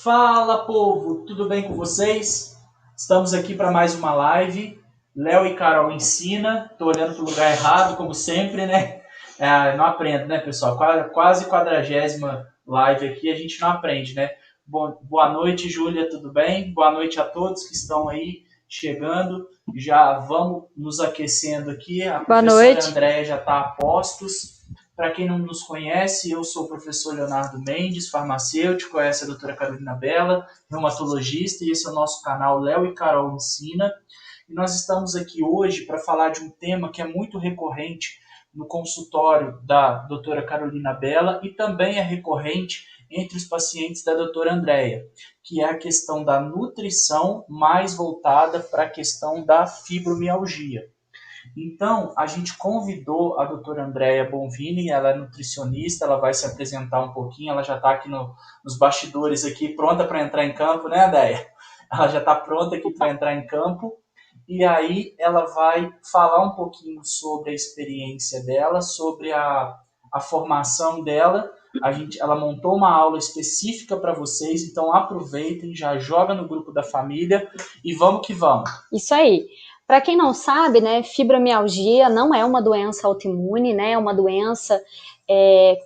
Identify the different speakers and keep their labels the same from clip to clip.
Speaker 1: Fala, povo! Tudo bem com vocês? Estamos aqui para mais uma live. Léo e Carol ensina. Estou olhando para o lugar errado, como sempre, né? Não aprendo, né, pessoal? Quase 40ª live aqui, a gente não aprende, né? Boa noite, Júlia, tudo bem? Boa noite a todos que estão aí chegando. Já vamos nos aquecendo aqui. A
Speaker 2: Boa
Speaker 1: professora
Speaker 2: noite.
Speaker 1: Andréia já está a postos. Para quem não nos conhece, eu sou o professor Leonardo Mendes, farmacêutico, essa é a doutora Carolina Bela, reumatologista, e esse é o nosso canal Léo e Carol Ensina. E nós estamos aqui hoje para falar de um tema que é muito recorrente no consultório da doutora Carolina Bela e também é recorrente entre os pacientes da doutora Andréia, que é a questão da nutrição mais voltada para a questão da fibromialgia. Então, a gente convidou a doutora Andréia Bonvini, ela é nutricionista, ela vai se apresentar um pouquinho, ela já está aqui nos bastidores, aqui, pronta para entrar em campo, né, Andréia? Ela já está pronta aqui para entrar em campo, e aí ela vai falar um pouquinho sobre a experiência dela, sobre a formação dela. Ela montou uma aula específica para vocês, então aproveitem, já joga no grupo da família e vamos que vamos.
Speaker 2: Isso aí. Para quem não sabe, né, fibromialgia não é uma doença autoimune, né, é uma doença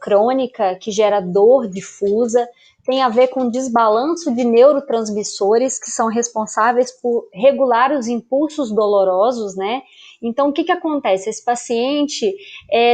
Speaker 2: crônica que gera dor difusa, tem a ver com desbalanço de neurotransmissores que são responsáveis por regular os impulsos dolorosos, né? Então, o que acontece? Esse paciente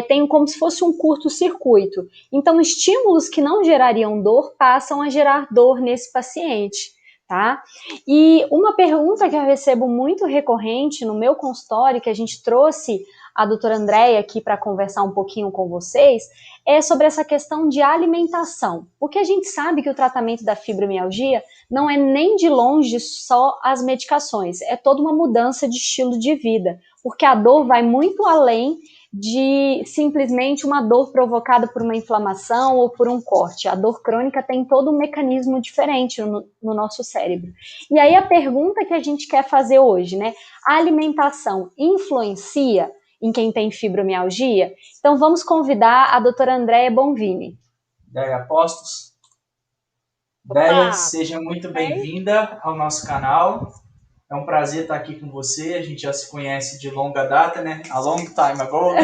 Speaker 2: tem como se fosse um curto-circuito. Então, estímulos que não gerariam dor passam a gerar dor nesse paciente, tá? E uma pergunta que eu recebo muito recorrente no meu consultório, que a gente trouxe a doutora Andréia aqui para conversar um pouquinho com vocês, é sobre essa questão de alimentação. Porque a gente sabe que o tratamento da fibromialgia não é nem de longe só as medicações, é toda uma mudança de estilo de vida, porque a dor vai muito além de simplesmente uma dor provocada por uma inflamação ou por um corte. A dor crônica tem todo um mecanismo diferente no nosso cérebro. E aí a pergunta que a gente quer fazer hoje, né? A alimentação influencia em quem tem fibromialgia? Então vamos convidar a doutora Andréia Bonvini.
Speaker 1: Déia Postos. Déia,
Speaker 3: Opa,
Speaker 1: seja muito
Speaker 3: bem?
Speaker 1: bem-vinda ao nosso canal. É um prazer estar aqui com você. A gente já se conhece de longa data, né? A long time ago, né?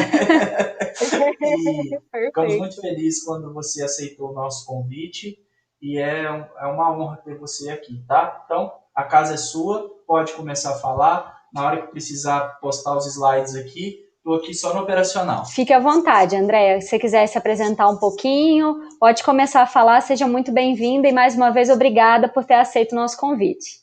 Speaker 1: E ficamos muito
Speaker 3: Perfeito.
Speaker 1: felizes quando você aceitou o nosso convite. E é uma honra ter você aqui, tá? Então, a casa é sua. Pode começar a falar. Na hora que precisar postar os slides aqui, estou aqui só no operacional.
Speaker 2: Fique à vontade, Andréia. Se você quiser se apresentar um pouquinho, pode começar a falar. Seja muito bem-vinda e, mais uma vez, obrigada por ter aceito o nosso convite.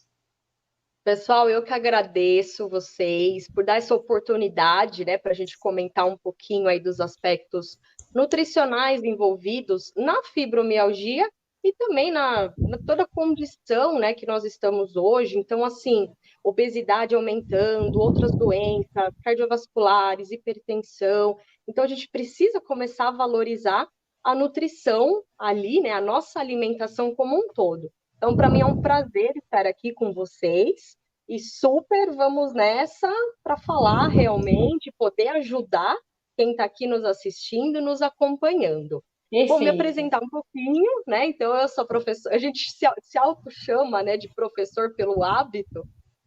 Speaker 3: Pessoal, eu que agradeço vocês por dar essa oportunidade, né, para a gente comentar um pouquinho aí dos aspectos nutricionais envolvidos na fibromialgia e também na toda a condição, né, que nós estamos hoje. Então, assim, obesidade aumentando, outras doenças cardiovasculares, hipertensão. Então, a gente precisa começar a valorizar a nutrição ali, né, a nossa alimentação como um todo. Então, para mim é um prazer estar aqui com vocês e super vamos nessa para falar realmente, poder ajudar quem está aqui nos assistindo e nos acompanhando. Vou me
Speaker 2: Perfeito.
Speaker 3: apresentar um pouquinho, né? Então, eu sou professora, a gente se auto-chama, né, de professor pelo hábito,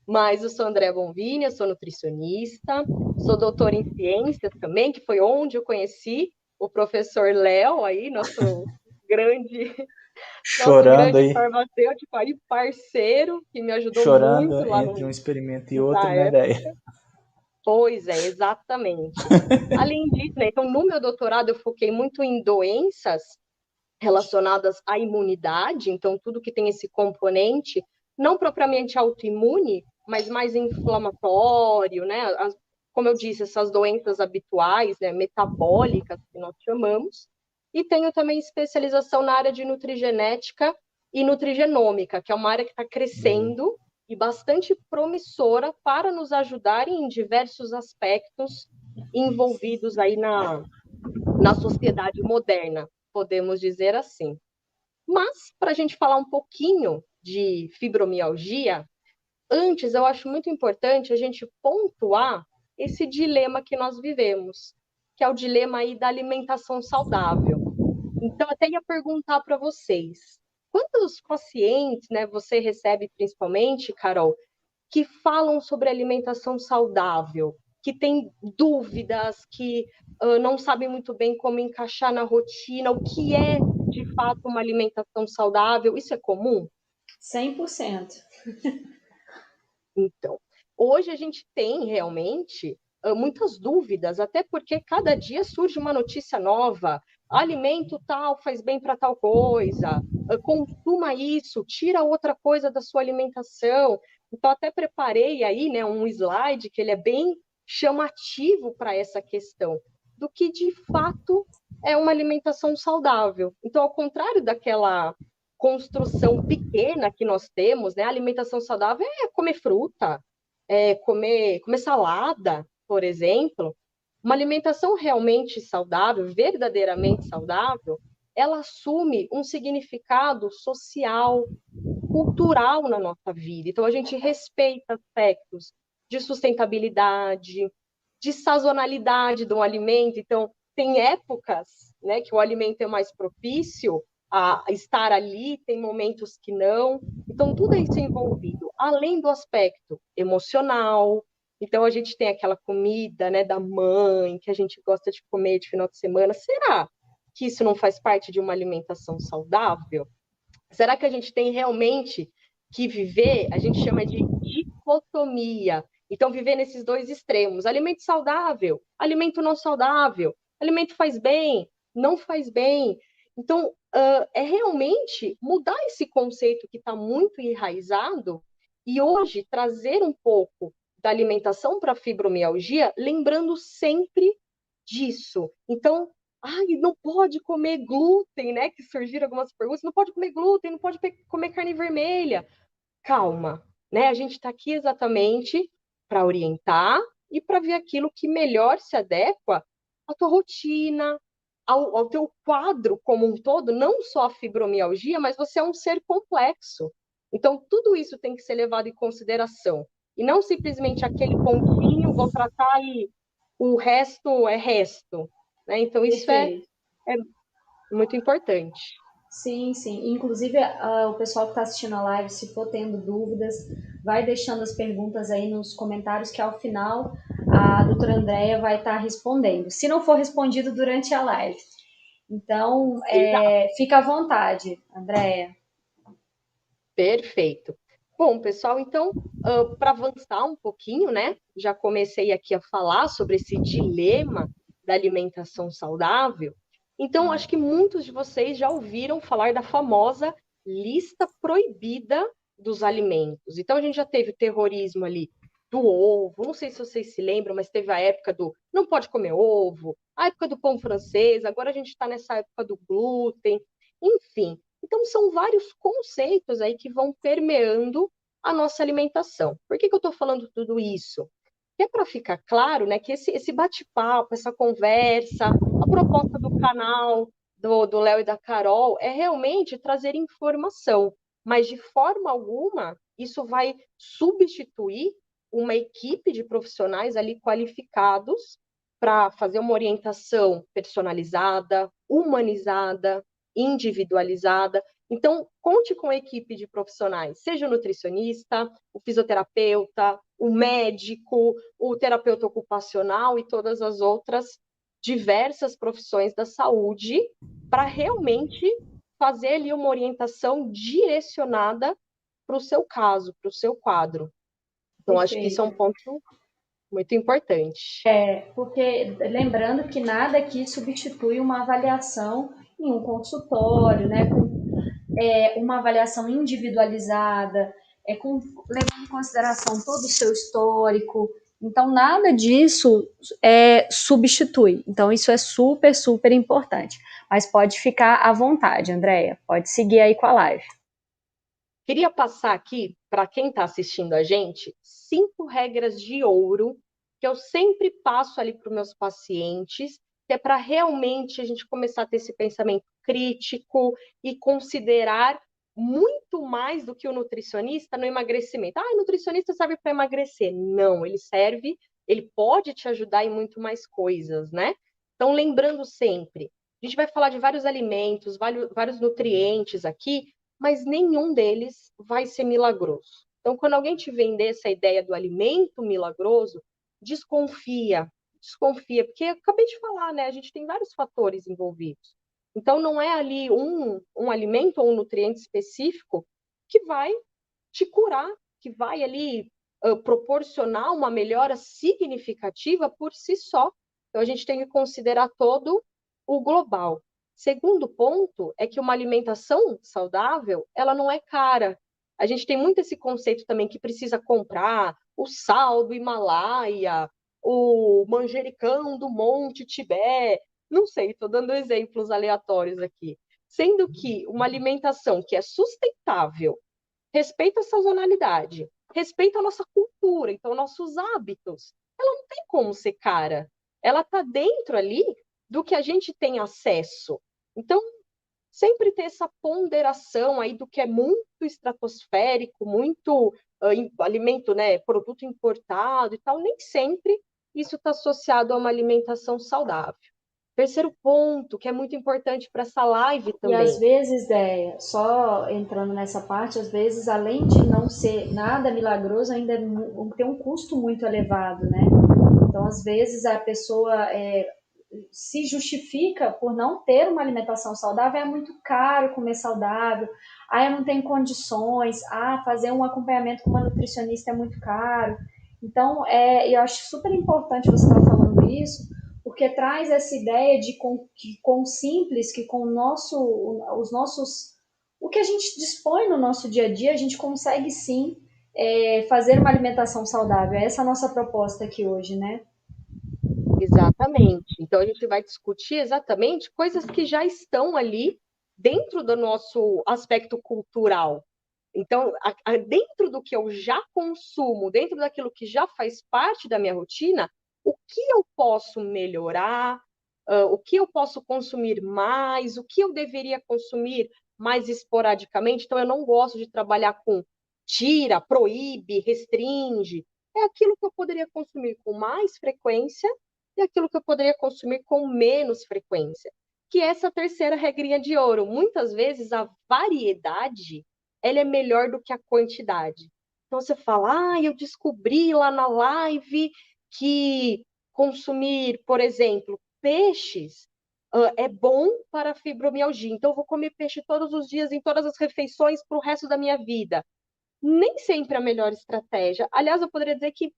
Speaker 3: mas eu sou Andréa Bonvini, eu sou nutricionista, sou doutora em ciências também, que foi onde eu conheci o professor Léo aí, grande nosso
Speaker 1: Chorando
Speaker 3: grande
Speaker 1: aí.
Speaker 3: farmacêutico aí, parceiro, que me ajudou
Speaker 1: Chorando
Speaker 3: muito lá
Speaker 1: entre um experimento e outro,
Speaker 3: na
Speaker 1: né,
Speaker 3: época.
Speaker 1: Déia?
Speaker 3: Pois é, exatamente. Além disso, né, então, no meu doutorado, eu foquei muito em doenças relacionadas à imunidade, então, tudo que tem esse componente, não propriamente autoimune, mas mais inflamatório, né? Como eu disse, essas doenças habituais, né, metabólicas, que nós chamamos. E tenho também especialização na área de nutrigenética e nutrigenômica, que é uma área que está crescendo e bastante promissora para nos ajudar em diversos aspectos envolvidos aí na sociedade moderna, podemos dizer assim. Mas, para a gente falar um pouquinho de fibromialgia, antes eu acho muito importante a gente pontuar esse dilema que nós vivemos, que é o dilema aí da alimentação saudável. Então, até ia perguntar para vocês, quantos pacientes, né, você recebe principalmente, Carol, que falam sobre alimentação saudável, que têm dúvidas, que não sabem muito bem como encaixar na rotina, o que é, de fato, uma alimentação saudável? Isso é comum?
Speaker 2: 100%.
Speaker 3: Então, hoje a gente tem realmente muitas dúvidas, até porque cada dia surge uma notícia nova. Alimento tal faz bem para tal coisa, consuma isso, tira outra coisa da sua alimentação. Então, até preparei aí, né, um slide que ele é bem chamativo para essa questão, do que de fato é uma alimentação saudável. Então, ao contrário daquela construção pequena que nós temos, né, a alimentação saudável é comer fruta, comer salada, por exemplo. Uma alimentação realmente saudável, verdadeiramente saudável, ela assume um significado social, cultural na nossa vida. Então, a gente respeita aspectos de sustentabilidade, de sazonalidade do alimento. Então, tem épocas, né, que o alimento é mais propício a estar ali, tem momentos que não. Então, tudo isso é envolvido, além do aspecto emocional. Então, a gente tem aquela comida, né, da mãe, que a gente gosta de comer de final de semana. Será que isso não faz parte de uma alimentação saudável? Será que a gente tem realmente que viver? A gente chama de dicotomia. Então, viver nesses dois extremos: alimento saudável, alimento não saudável, alimento faz bem, não faz bem. Então, é realmente mudar esse conceito que está muito enraizado e hoje trazer um pouco da alimentação para a fibromialgia, lembrando sempre disso. Então, ai, não pode comer glúten, né? Que surgiram algumas perguntas, não pode comer glúten, não pode comer carne vermelha. Calma, né? A gente está aqui exatamente para orientar e para ver aquilo que melhor se adequa à tua rotina, ao teu quadro como um todo, não só a fibromialgia, mas você é um ser complexo. Então, tudo isso tem que ser levado em consideração. E não simplesmente aquele pontinho, vou tratar e o resto é resto. Né? Então, isso é muito importante.
Speaker 2: Sim, sim. Inclusive, o pessoal que está assistindo a live, se for tendo dúvidas, vai deixando as perguntas aí nos comentários, que ao final a doutora Andréia vai estar respondendo. Se não for respondido durante a live. Então, fica à vontade, Andréia.
Speaker 3: Perfeito. Bom, pessoal, então, para avançar um pouquinho, né? Já comecei aqui a falar sobre esse dilema da alimentação saudável. Então, acho que muitos de vocês já ouviram falar da famosa lista proibida dos alimentos. Então, a gente já teve o terrorismo ali do ovo, não sei se vocês se lembram, mas teve a época do não pode comer ovo, a época do pão francês, agora a gente está nessa época do glúten, enfim. Então, são vários conceitos aí que vão permeando a nossa alimentação. Por que eu estou falando tudo isso? É para ficar claro, né, que esse bate-papo, essa conversa, a proposta do canal do Léo e da Carol é realmente trazer informação, mas de forma alguma isso vai substituir uma equipe de profissionais ali qualificados para fazer uma orientação personalizada, humanizada, individualizada. Então, conte com a equipe de profissionais, seja o nutricionista, o fisioterapeuta, o médico, o terapeuta ocupacional e todas as outras diversas profissões da saúde, para realmente fazer ali uma orientação direcionada para o seu caso, para o seu quadro. Então, acho que isso é um ponto muito importante.
Speaker 2: Porque lembrando que nada aqui substitui uma avaliação em um consultório, né, com uma avaliação individualizada, levando em consideração todo o seu histórico. Então, nada disso substitui. Então, isso é super, super importante. Mas pode ficar à vontade, Andréia. Pode seguir aí com a live.
Speaker 3: Queria passar aqui, para quem está assistindo a gente, 5 regras de ouro que eu sempre passo ali para os meus pacientes, que é para realmente a gente começar a ter esse pensamento crítico e considerar muito mais do que o nutricionista no emagrecimento. Ah, o nutricionista serve para emagrecer. Não, ele pode te ajudar em muito mais coisas, né? Então, lembrando sempre, a gente vai falar de vários alimentos, vários nutrientes aqui, mas nenhum deles vai ser milagroso. Então, quando alguém te vender essa ideia do alimento milagroso, desconfia, porque eu acabei de falar, né? A gente tem vários fatores envolvidos. Então, não é ali um alimento ou um nutriente específico que vai te curar, que vai ali proporcionar uma melhora significativa por si só. Então, a gente tem que considerar todo o global. Segundo ponto é que uma alimentação saudável, ela não é cara. A gente tem muito esse conceito também que precisa comprar o sal do Himalaia, o manjericão do Monte Tibete. Não sei, estou dando exemplos aleatórios aqui. Sendo que uma alimentação que é sustentável, respeita a sazonalidade, respeita a nossa cultura, então nossos hábitos, ela não tem como ser cara. Ela está dentro ali do que a gente tem acesso. Então, sempre ter essa ponderação aí do que é muito estratosférico, muito alimento, né, produto importado e tal, nem sempre isso está associado a uma alimentação saudável. Terceiro ponto, que é muito importante para essa live também.
Speaker 2: E às vezes, só entrando nessa parte, às vezes, além de não ser nada milagroso, ainda tem um custo muito elevado, né? Então, às vezes, a pessoa se justifica por não ter uma alimentação saudável, é muito caro comer saudável, eu não tenho condições, fazer um acompanhamento com uma nutricionista é muito caro. Então, eu acho super importante você estar falando isso, porque traz essa ideia de que com simples, que com o que a gente dispõe no nosso dia a dia, a gente consegue sim fazer uma alimentação saudável. Essa é a nossa proposta aqui hoje, né?
Speaker 3: Exatamente. Então, a gente vai discutir exatamente coisas que já estão ali dentro do nosso aspecto cultural. Então, dentro do que eu já consumo, dentro daquilo que já faz parte da minha rotina, o que eu posso melhorar, o que eu posso consumir mais, o que eu deveria consumir mais esporadicamente. Então, eu não gosto de trabalhar com tira, proíbe, restringe. É aquilo que eu poderia consumir com mais frequência e aquilo que eu poderia consumir com menos frequência. Que é essa terceira regrinha de ouro. Muitas vezes a variedade ela é melhor do que a quantidade. Então você fala, eu descobri lá na live que consumir, por exemplo, peixes é bom para a fibromialgia. Então eu vou comer peixe todos os dias, em todas as refeições, para o resto da minha vida. Nem sempre é a melhor estratégia. Aliás, eu poderia dizer que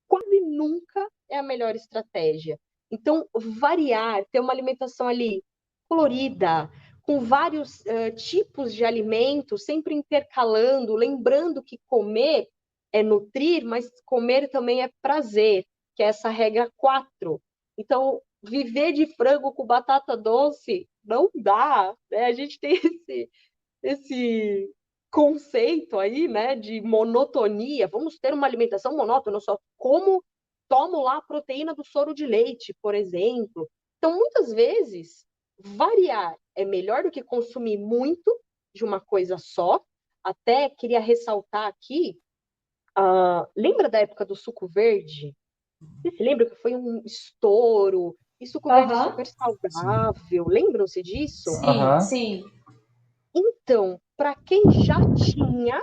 Speaker 3: quase nunca é a melhor estratégia. Então, variar, ter uma alimentação ali colorida, com vários tipos de alimentos, sempre intercalando, lembrando que comer é nutrir, mas comer também é prazer, que é essa regra 4. Então, viver de frango com batata doce não dá, né? A gente tem esse conceito aí, né, de monotonia. Vamos ter uma alimentação monótona, só como tomo lá a proteína do soro de leite, por exemplo. Então, muitas vezes, variar é melhor do que consumir muito de uma coisa só. Até queria ressaltar aqui, lembra da época do suco verde? Você se lembra que foi um estouro? E suco verde super saudável. Lembram-se disso?
Speaker 2: Sim.
Speaker 3: Então, para quem já tinha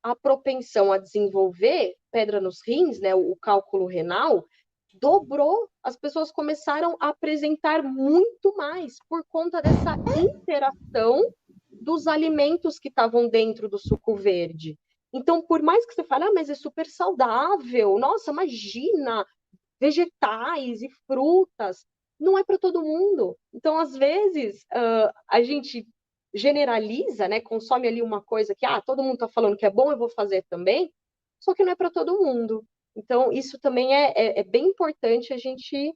Speaker 3: a propensão a desenvolver pedra nos rins, né, o cálculo renal, dobrou, as pessoas começaram a apresentar muito mais por conta dessa interação dos alimentos que estavam dentro do suco verde. Então, por mais que você fale, mas é super saudável, nossa, imagina, vegetais e frutas, não é para todo mundo. Então, às vezes, a gente generaliza, né, consome ali uma coisa que, todo mundo está falando que é bom, eu vou fazer também, só que não é para todo mundo. Então, isso também é bem importante a gente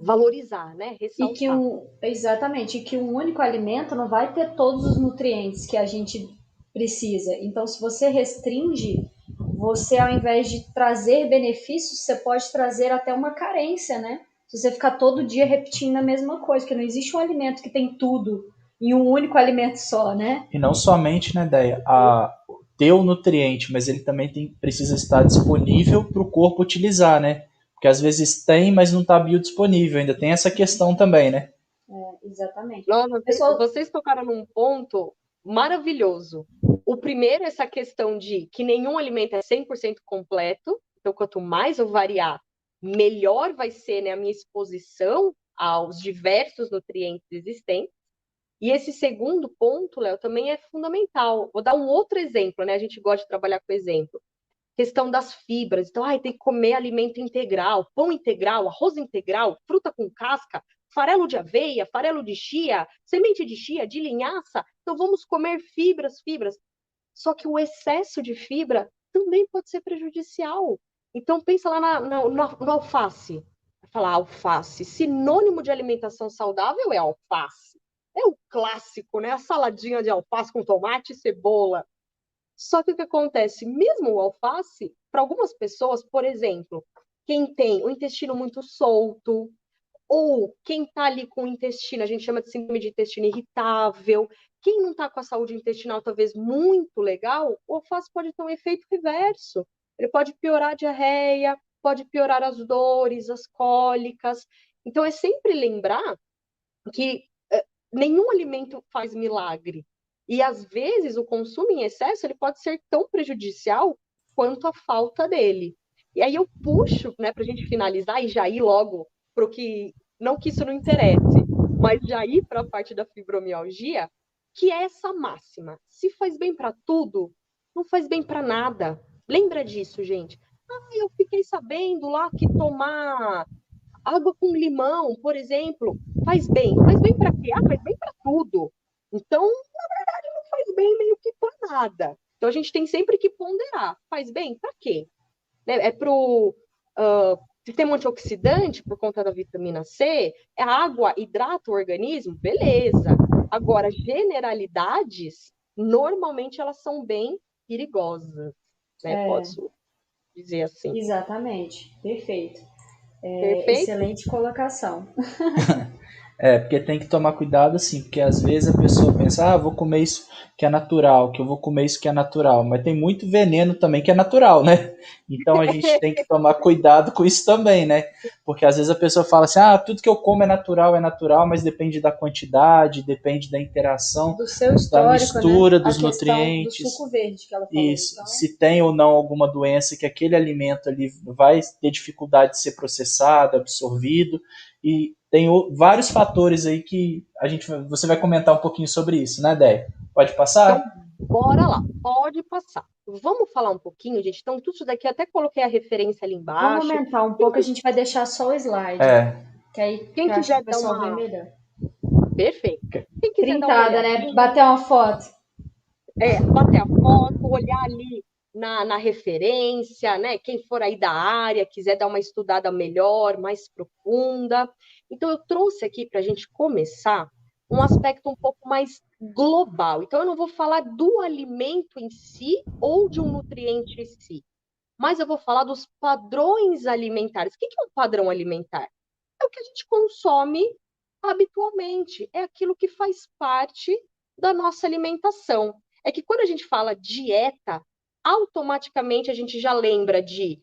Speaker 3: valorizar, né, ressaltar.
Speaker 2: Exatamente, e que um único alimento não vai ter todos os nutrientes que a gente precisa. Então, se você restringe, você, ao invés de trazer benefícios, você pode trazer até uma carência, né? Se você ficar todo dia repetindo a mesma coisa, que não existe um alimento que tem tudo em um único alimento só, né?
Speaker 1: E não somente, né, Deia, ter o nutriente, mas ele também precisa estar disponível para o corpo utilizar, né? Porque às vezes tem, mas não está biodisponível, ainda tem essa questão também, né?
Speaker 2: Exatamente.
Speaker 3: Nossa, vocês tocaram num ponto maravilhoso. O primeiro é essa questão de que nenhum alimento é 100% completo, então quanto mais eu variar, melhor vai ser, né, a minha exposição aos diversos nutrientes existentes. E esse segundo ponto, Léo, também é fundamental. Vou dar um outro exemplo, né? A gente gosta de trabalhar com exemplo. Questão das fibras. Então, tem que comer alimento integral, pão integral, arroz integral, fruta com casca, farelo de aveia, farelo de chia, semente de chia, de linhaça. Então, vamos comer fibras, fibras. Só que o excesso de fibra também pode ser prejudicial. Então, pensa lá no alface. Vai falar alface. Sinônimo de alimentação saudável é alface. É o clássico, né? A saladinha de alface com tomate e cebola. Só que o que acontece? Mesmo o alface, para algumas pessoas, por exemplo, quem tem o intestino muito solto, ou quem está ali com o intestino, a gente chama de síndrome de intestino irritável, quem não está com a saúde intestinal talvez muito legal, o alface pode ter um efeito reverso. Ele pode piorar a diarreia, pode piorar as dores, as cólicas. Então, é sempre lembrar que nenhum alimento faz milagre. E, às vezes, o consumo em excesso ele pode ser tão prejudicial quanto a falta dele. E aí eu puxo, né, para a gente finalizar e já ir logo para o que... Não que isso não interesse, mas já ir para a parte da fibromialgia, que é essa máxima. Se faz bem para tudo, não faz bem para nada. Lembra disso, gente? Eu fiquei sabendo lá que tomar água com limão, por exemplo, faz bem. Faz bem para quê? Faz bem para tudo. Então, na verdade, não faz bem meio que para nada. Então, a gente tem sempre que ponderar. Faz bem para quê? É para o sistema antioxidante, por conta da vitamina C, a água hidrata o organismo? Beleza. Agora, generalidades, normalmente elas são bem perigosas. Né? Posso dizer assim.
Speaker 2: Exatamente. Perfeito.
Speaker 3: Perfeito?
Speaker 2: Excelente colocação.
Speaker 1: Porque tem que tomar cuidado, assim, porque às vezes a pessoa pensa, vou comer isso que é natural, que eu vou comer isso que é natural, mas tem muito veneno também que é natural, né? Então a gente tem que tomar cuidado com isso também, né? Porque às vezes a pessoa fala assim, tudo que eu como é natural, mas depende da quantidade, depende da interação,
Speaker 2: do seu histórico,
Speaker 1: da mistura,
Speaker 2: né?
Speaker 1: dos nutrientes.
Speaker 2: Do suco verde que ela falou.
Speaker 1: Isso, então... se tem ou não alguma doença que aquele alimento ali vai ter dificuldade de ser processado, absorvido, e tem vários fatores aí que você vai comentar um pouquinho sobre isso, né, Déia? Pode passar?
Speaker 3: Então, bora lá, pode passar. Vamos falar um pouquinho, gente? Então, tudo isso daqui, eu até coloquei a referência ali embaixo.
Speaker 2: Vamos aumentar um pouco, a gente vai deixar só o slide. Que aí
Speaker 3: quem quiser
Speaker 2: dar uma... melhor.
Speaker 3: Perfeito. Quem quiser
Speaker 2: printada,
Speaker 3: dar uma
Speaker 2: né? Bater uma foto.
Speaker 3: Bater a foto, olhar ali na referência, né? Quem for aí da área, quiser dar uma estudada melhor, mais profunda. Então, eu trouxe aqui para a gente começar um aspecto um pouco mais global. Então, eu não vou falar do alimento em si ou de um nutriente em si, mas eu vou falar dos padrões alimentares. O que é um padrão alimentar? É o que a gente consome habitualmente, é aquilo que faz parte da nossa alimentação. É que quando a gente fala dieta, automaticamente a gente já lembra de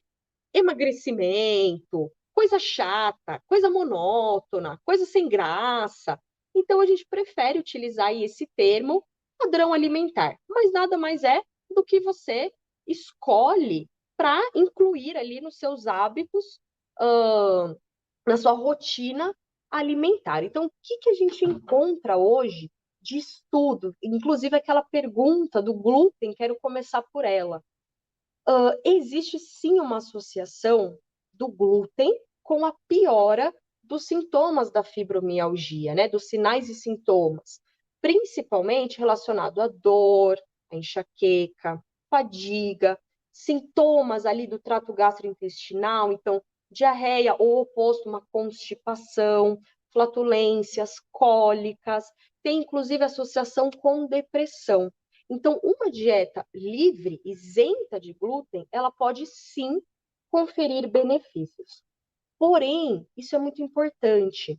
Speaker 3: emagrecimento, coisa chata, coisa monótona, coisa sem graça. Então a gente prefere utilizar esse termo padrão alimentar, mas nada mais é do que você escolhe para incluir ali nos seus hábitos, na sua rotina alimentar. Então, o que a gente encontra hoje de estudo? Inclusive aquela pergunta do glúten, quero começar por ela. Existe sim uma associação do glúten com a piora dos sintomas da fibromialgia, né? Dos sinais e sintomas, principalmente relacionado à dor, à enxaqueca, fadiga, sintomas ali do trato gastrointestinal, então diarreia ou oposto, uma constipação, flatulências, cólicas, tem inclusive associação com depressão. Então, uma dieta livre, isenta de glúten, ela pode sim conferir benefícios. Porém, isso é muito importante.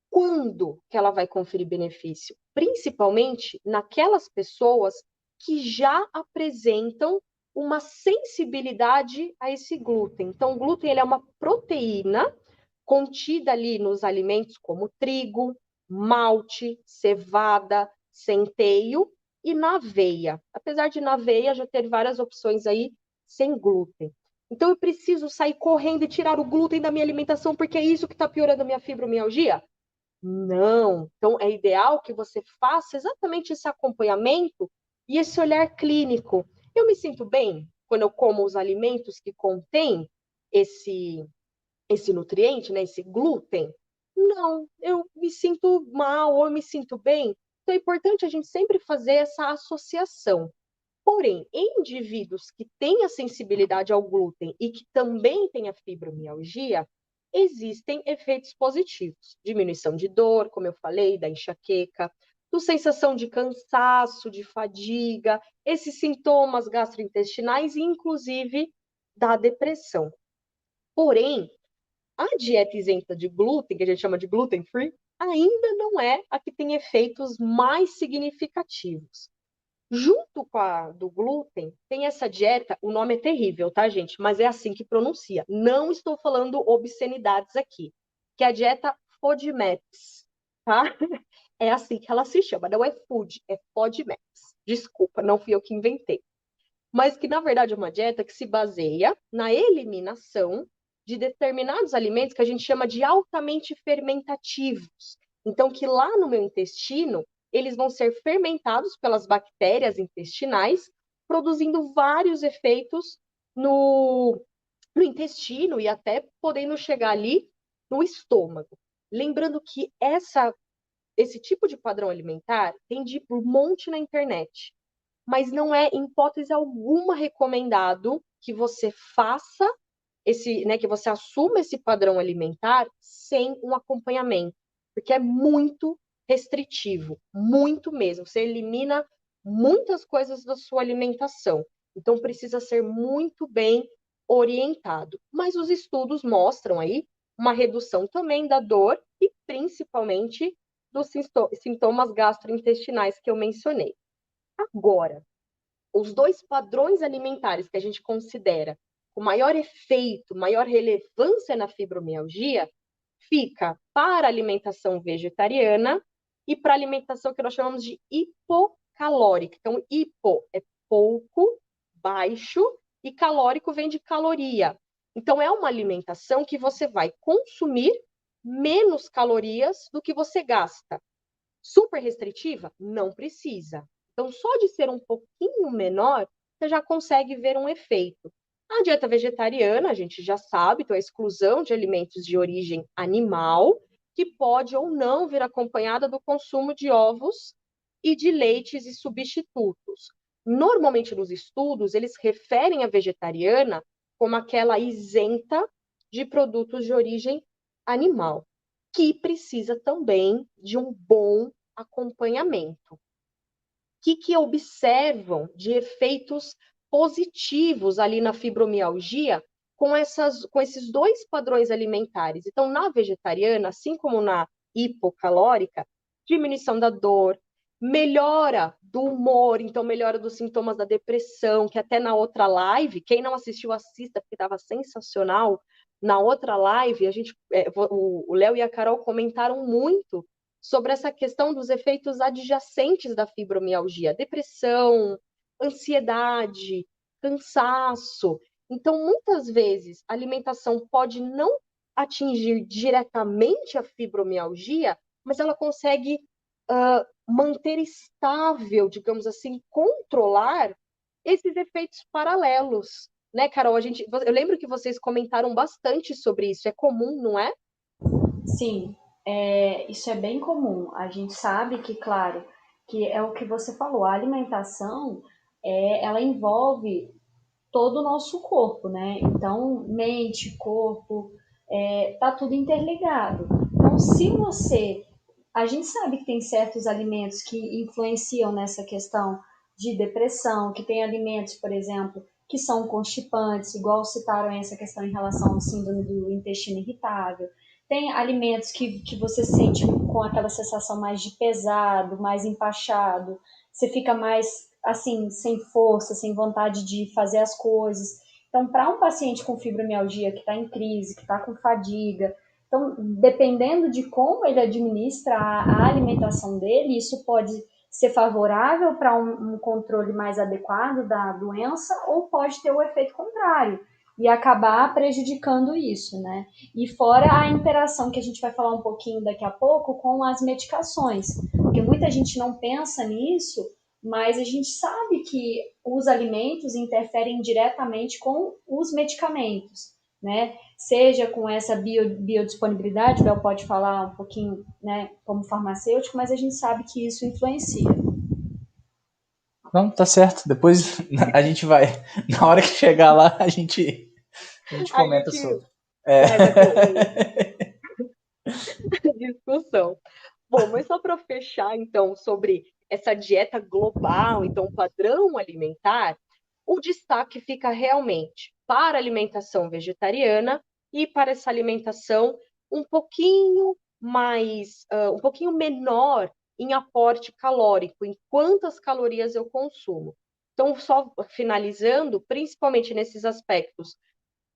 Speaker 3: Quando que ela vai conferir benefício? Principalmente naquelas pessoas que já apresentam uma sensibilidade a esse glúten. Então, o glúten ele é uma proteína contida ali nos alimentos como trigo, malte, cevada, centeio, e na aveia. Apesar de na aveia já ter várias opções aí sem glúten. Então eu preciso sair correndo e tirar o glúten da minha alimentação porque é isso que está piorando a minha fibromialgia? Não. Então é ideal que você faça exatamente esse acompanhamento e esse olhar clínico. Eu me sinto bem quando eu como os alimentos que contêm esse nutriente, né, esse glúten? Não, eu me sinto mal ou eu me sinto bem. Então é importante a gente sempre fazer essa associação. Porém, em indivíduos que têm a sensibilidade ao glúten e que também têm a fibromialgia, existem efeitos positivos. Diminuição de dor, como eu falei, da enxaqueca, do sensação de cansaço, de fadiga, esses sintomas gastrointestinais e, inclusive, da depressão. Porém, a dieta isenta de glúten, que a gente chama de gluten free, ainda não é a que tem efeitos mais significativos. Junto com a do glúten, tem essa dieta, o nome é terrível, tá, gente? Mas é assim que pronuncia. Não estou falando obscenidades aqui, que é a dieta FODMAPs, tá? É assim que ela se chama, não é food, é FODMAPs. Desculpa, não fui eu que inventei. Mas que, na verdade, é uma dieta que se baseia na eliminação de determinados alimentos que a gente chama de altamente fermentativos. Então, que lá no meu intestino, eles vão ser fermentados pelas bactérias intestinais, produzindo vários efeitos no intestino e até podendo chegar ali no estômago. Lembrando que esse tipo de padrão alimentar tem de um monte na internet, mas não é, em hipótese alguma, recomendado que você faça que você assuma esse padrão alimentar sem um acompanhamento, porque é muito restritivo, muito mesmo. Você elimina muitas coisas da sua alimentação. Então precisa ser muito bem orientado. Mas os estudos mostram aí uma redução também da dor e principalmente dos sintomas gastrointestinais que eu mencionei. Agora, os dois padrões alimentares que a gente considera com maior efeito, maior relevância na fibromialgia, fica para a alimentação vegetariana e para a alimentação que nós chamamos de hipocalórica. Então, hipo é pouco, baixo, e calórico vem de caloria. Então, é uma alimentação que você vai consumir menos calorias do que você gasta. Super restritiva? Não precisa. Então, só de ser um pouquinho menor, você já consegue ver um efeito. A dieta vegetariana, a gente já sabe, então a exclusão de alimentos de origem animal, que pode ou não vir acompanhada do consumo de ovos e de leites e substitutos. Normalmente, nos estudos, eles referem a vegetariana como aquela isenta de produtos de origem animal, que precisa também de um bom acompanhamento. O que observam de efeitos positivos ali na fibromialgia com esses dois padrões alimentares? Então, na vegetariana, assim como na hipocalórica, diminuição da dor, melhora do humor, então melhora dos sintomas da depressão, que até na outra live, quem não assistiu, assista, porque estava sensacional. Na outra live, o Léo e a Carol comentaram muito sobre essa questão dos efeitos adjacentes da fibromialgia, depressão, ansiedade, cansaço. Então, muitas vezes, a alimentação pode não atingir diretamente a fibromialgia, mas ela consegue manter estável, digamos assim, controlar esses efeitos paralelos. Né, Carol? Eu lembro que vocês comentaram bastante sobre isso. É comum, não é?
Speaker 2: Sim, isso é bem comum. A gente sabe que, claro, que é o que você falou, a alimentação, ela envolve todo o nosso corpo, né? Então, mente, corpo, tá tudo interligado. Então, se você... A gente sabe que tem certos alimentos que influenciam nessa questão de depressão, que tem alimentos, por exemplo, que são constipantes, igual citaram essa questão em relação ao síndrome do intestino irritável. Tem alimentos que você sente com aquela sensação mais de pesado, mais empachado, você fica mais, assim, sem força, sem vontade de fazer as coisas. Então, para um paciente com fibromialgia que está em crise, que está com fadiga, então, dependendo de como ele administra a alimentação dele, isso pode ser favorável para um controle mais adequado da doença ou pode ter o efeito contrário e acabar prejudicando isso, né? E fora a interação que a gente vai falar um pouquinho daqui a pouco com as medicações, porque muita gente não pensa nisso, mas a gente sabe que os alimentos interferem diretamente com os medicamentos, né? Seja com essa biodisponibilidade, o Bel pode falar um pouquinho, né, como farmacêutico, mas a gente sabe que isso influencia.
Speaker 1: Não, tá certo. Depois a gente vai, na hora que chegar lá, a gente comenta sobre.
Speaker 3: Discussão. Bom, mas só para fechar, então, sobre essa dieta global, então, padrão alimentar, o destaque fica realmente para a alimentação vegetariana e para essa alimentação um pouquinho mais, um pouquinho menor em aporte calórico, em quantas calorias eu consumo. Então, só finalizando, principalmente nesses aspectos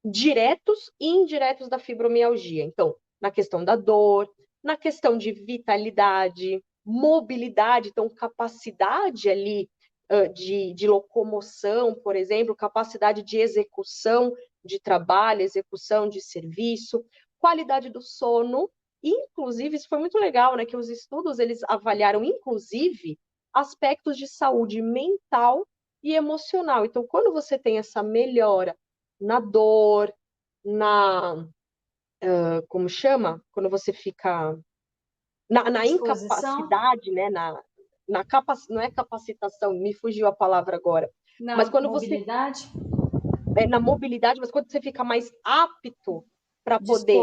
Speaker 3: diretos e indiretos da fibromialgia. Então, na questão da dor, na questão de vitalidade, mobilidade, então capacidade ali de locomoção, por exemplo, capacidade de execução de trabalho, execução de serviço, qualidade do sono, inclusive, isso foi muito legal, né, que os estudos, eles avaliaram, inclusive, aspectos de saúde mental e emocional. Então, quando você tem essa melhora na dor, como chama? Quando você fica na incapacidade, né? Não é capacitação, me fugiu a palavra agora. Mas quando
Speaker 2: mobilidade?
Speaker 3: Na mobilidade, mas quando você fica mais apto para poder.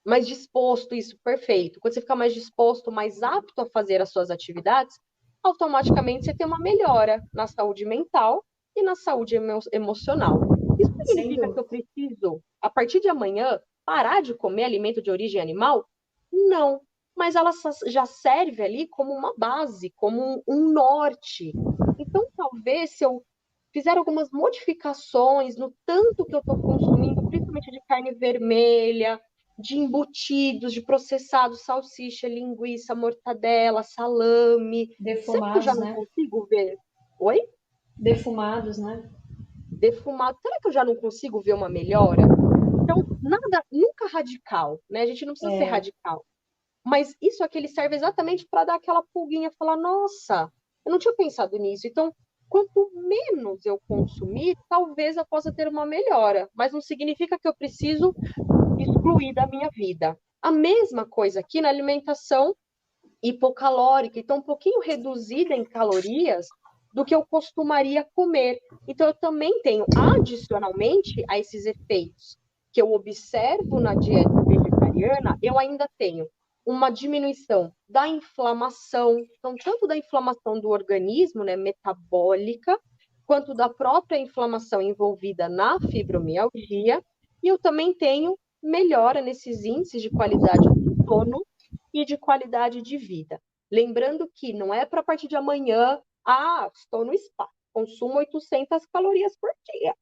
Speaker 3: Mais disposto, isso, perfeito. Quando você fica mais disposto, mais apto a fazer as suas atividades, automaticamente você tem uma melhora na saúde mental e na saúde emocional. Isso significa que eu preciso, a partir de amanhã, parar de comer alimento de origem animal? Não. Mas ela já serve ali como uma base, como um norte. Então, talvez, se eu fizer algumas modificações no tanto que eu estou consumindo, principalmente de carne vermelha, de embutidos, de processados, salsicha, linguiça, mortadela, salame.
Speaker 2: Defumados,
Speaker 3: será que eu já não consigo ver? Oi?
Speaker 2: Defumados, né?
Speaker 3: Defumado. Será que eu já não consigo ver uma melhora? Então, nada, nunca radical, né? A gente não precisa ser radical. Mas isso aqui ele serve exatamente para dar aquela pulguinha, falar, nossa, eu não tinha pensado nisso. Então, quanto menos eu consumir, talvez eu possa ter uma melhora. Mas não significa que eu preciso excluir da minha vida. A mesma coisa aqui na alimentação hipocalórica, então um pouquinho reduzida em calorias do que eu costumaria comer. Então eu também tenho, adicionalmente a esses efeitos que eu observo na dieta vegetariana, eu ainda tenho uma diminuição da inflamação, então tanto da inflamação do organismo, né, metabólica, quanto da própria inflamação envolvida na fibromialgia, e eu também tenho melhora nesses índices de qualidade do sono e de qualidade de vida. Lembrando que não é para a partir de amanhã, estou no spa, consumo 800 calorias por dia.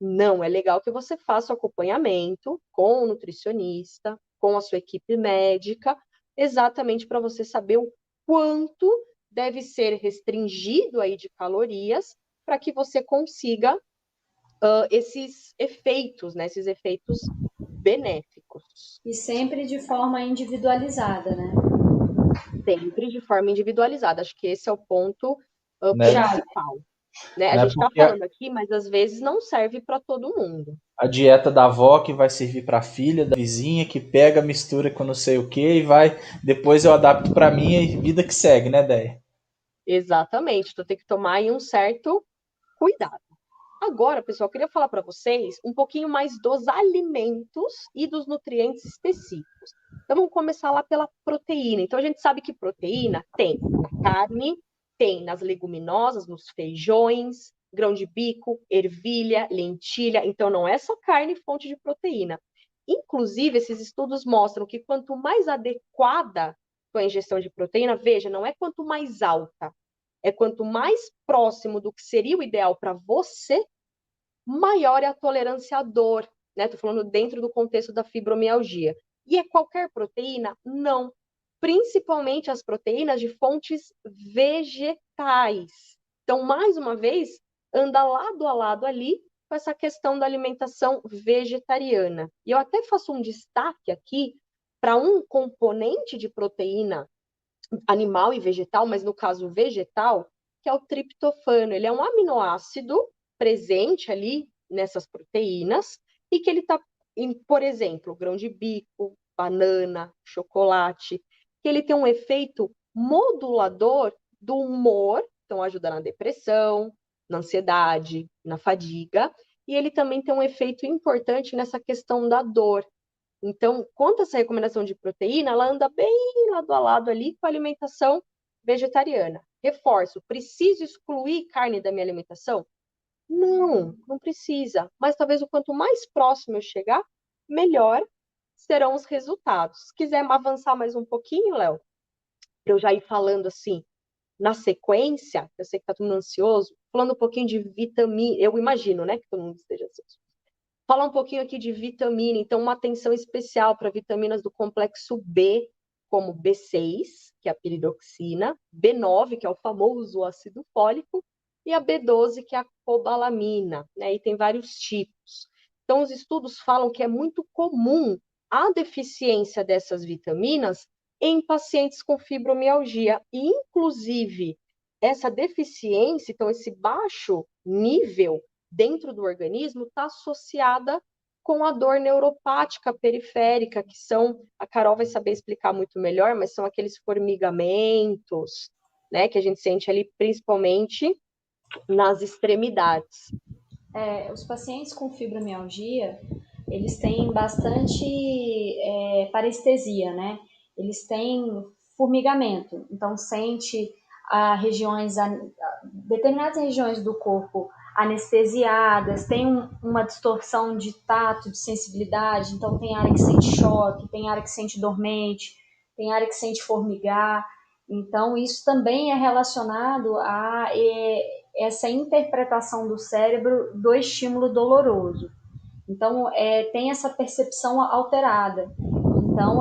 Speaker 3: Não, é legal que você faça o acompanhamento com o nutricionista, com a sua equipe médica, exatamente para você saber o quanto deve ser restringido aí de calorias para que você consiga esses efeitos, né? Esses efeitos benéficos.
Speaker 2: E sempre de forma individualizada, né?
Speaker 3: Sempre de forma individualizada. Acho que esse é o ponto principal. Né? A gente está falando aqui, mas às vezes não serve para todo mundo.
Speaker 1: A dieta da avó que vai servir para a filha, da vizinha, que pega, mistura com não sei o que e vai. Depois eu adapto para mim e vida que segue, né, Déia?
Speaker 3: Exatamente. Tu tem que tomar aí um certo cuidado. Agora, pessoal, eu queria falar para vocês um pouquinho mais dos alimentos e dos nutrientes específicos. Então, vamos começar lá pela proteína. Então, a gente sabe que proteína tem na carne, tem nas leguminosas, nos feijões, grão de bico, ervilha, lentilha. Então, não é só carne fonte de proteína. Inclusive, esses estudos mostram que quanto mais adequada a ingestão de proteína, veja, não é quanto mais alta, é quanto mais próximo do que seria o ideal para você, maior é a tolerância à dor, né? Estou falando dentro do contexto da fibromialgia. E é qualquer proteína? Não. principalmente as proteínas de fontes vegetais. Então, mais uma vez, anda lado a lado ali com essa questão da alimentação vegetariana. E eu até faço um destaque aqui para um componente de proteína animal e vegetal, mas no caso vegetal, que é o triptofano. Ele é um aminoácido presente ali nessas proteínas e que ele está, por exemplo, grão de bico, banana, chocolate, que ele tem um efeito modulador do humor, então ajuda na depressão, na ansiedade, na fadiga, e ele também tem um efeito importante nessa questão da dor. Então, quanto a essa recomendação de proteína, ela anda bem lado a lado ali com a alimentação vegetariana. Reforço, preciso excluir carne da minha alimentação? Não, não precisa. Mas talvez o quanto mais próximo eu chegar, melhor serão os resultados. Se quiser avançar mais um pouquinho, Léo, eu já ir falando assim, na sequência, eu sei que está todo mundo ansioso, falando um pouquinho de vitamina, eu imagino, né, que todo mundo esteja ansioso. Falar um pouquinho aqui de vitamina, então uma atenção especial para vitaminas do complexo B, como B6, que é a piridoxina, B9, que é o famoso ácido fólico, e a B12, que é a cobalamina, né? E tem vários tipos. Então, os estudos falam que é muito comum a deficiência dessas vitaminas em pacientes com fibromialgia, e inclusive essa deficiência, então esse baixo nível dentro do organismo está associada com a dor neuropática periférica, que são, a Carol vai saber explicar muito melhor, mas são aqueles formigamentos, né, que a gente sente ali principalmente nas extremidades.
Speaker 2: Os pacientes com fibromialgia, eles têm bastante parestesia, né? Eles têm formigamento, então sente determinadas regiões do corpo anestesiadas, tem uma distorção de tato, de sensibilidade, então tem área que sente choque, tem área que sente dormente, tem área que sente formigar, então isso também é relacionado a essa interpretação do cérebro do estímulo doloroso. Então, tem essa percepção alterada. Então,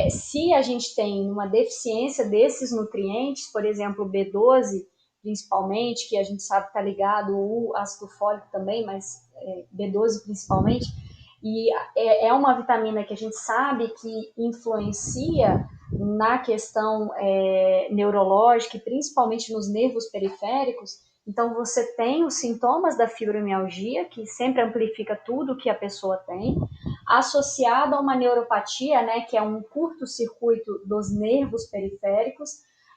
Speaker 2: se a gente tem uma deficiência desses nutrientes, por exemplo, o B12, principalmente, que a gente sabe que está ligado, o ácido fólico também, mas B12 principalmente, e é uma vitamina que a gente sabe que influencia na questão neurológica, e principalmente nos nervos periféricos. Então, você tem os sintomas da fibromialgia, que sempre amplifica tudo que a pessoa tem, associado a uma neuropatia, né, que é um curto-circuito dos nervos periféricos,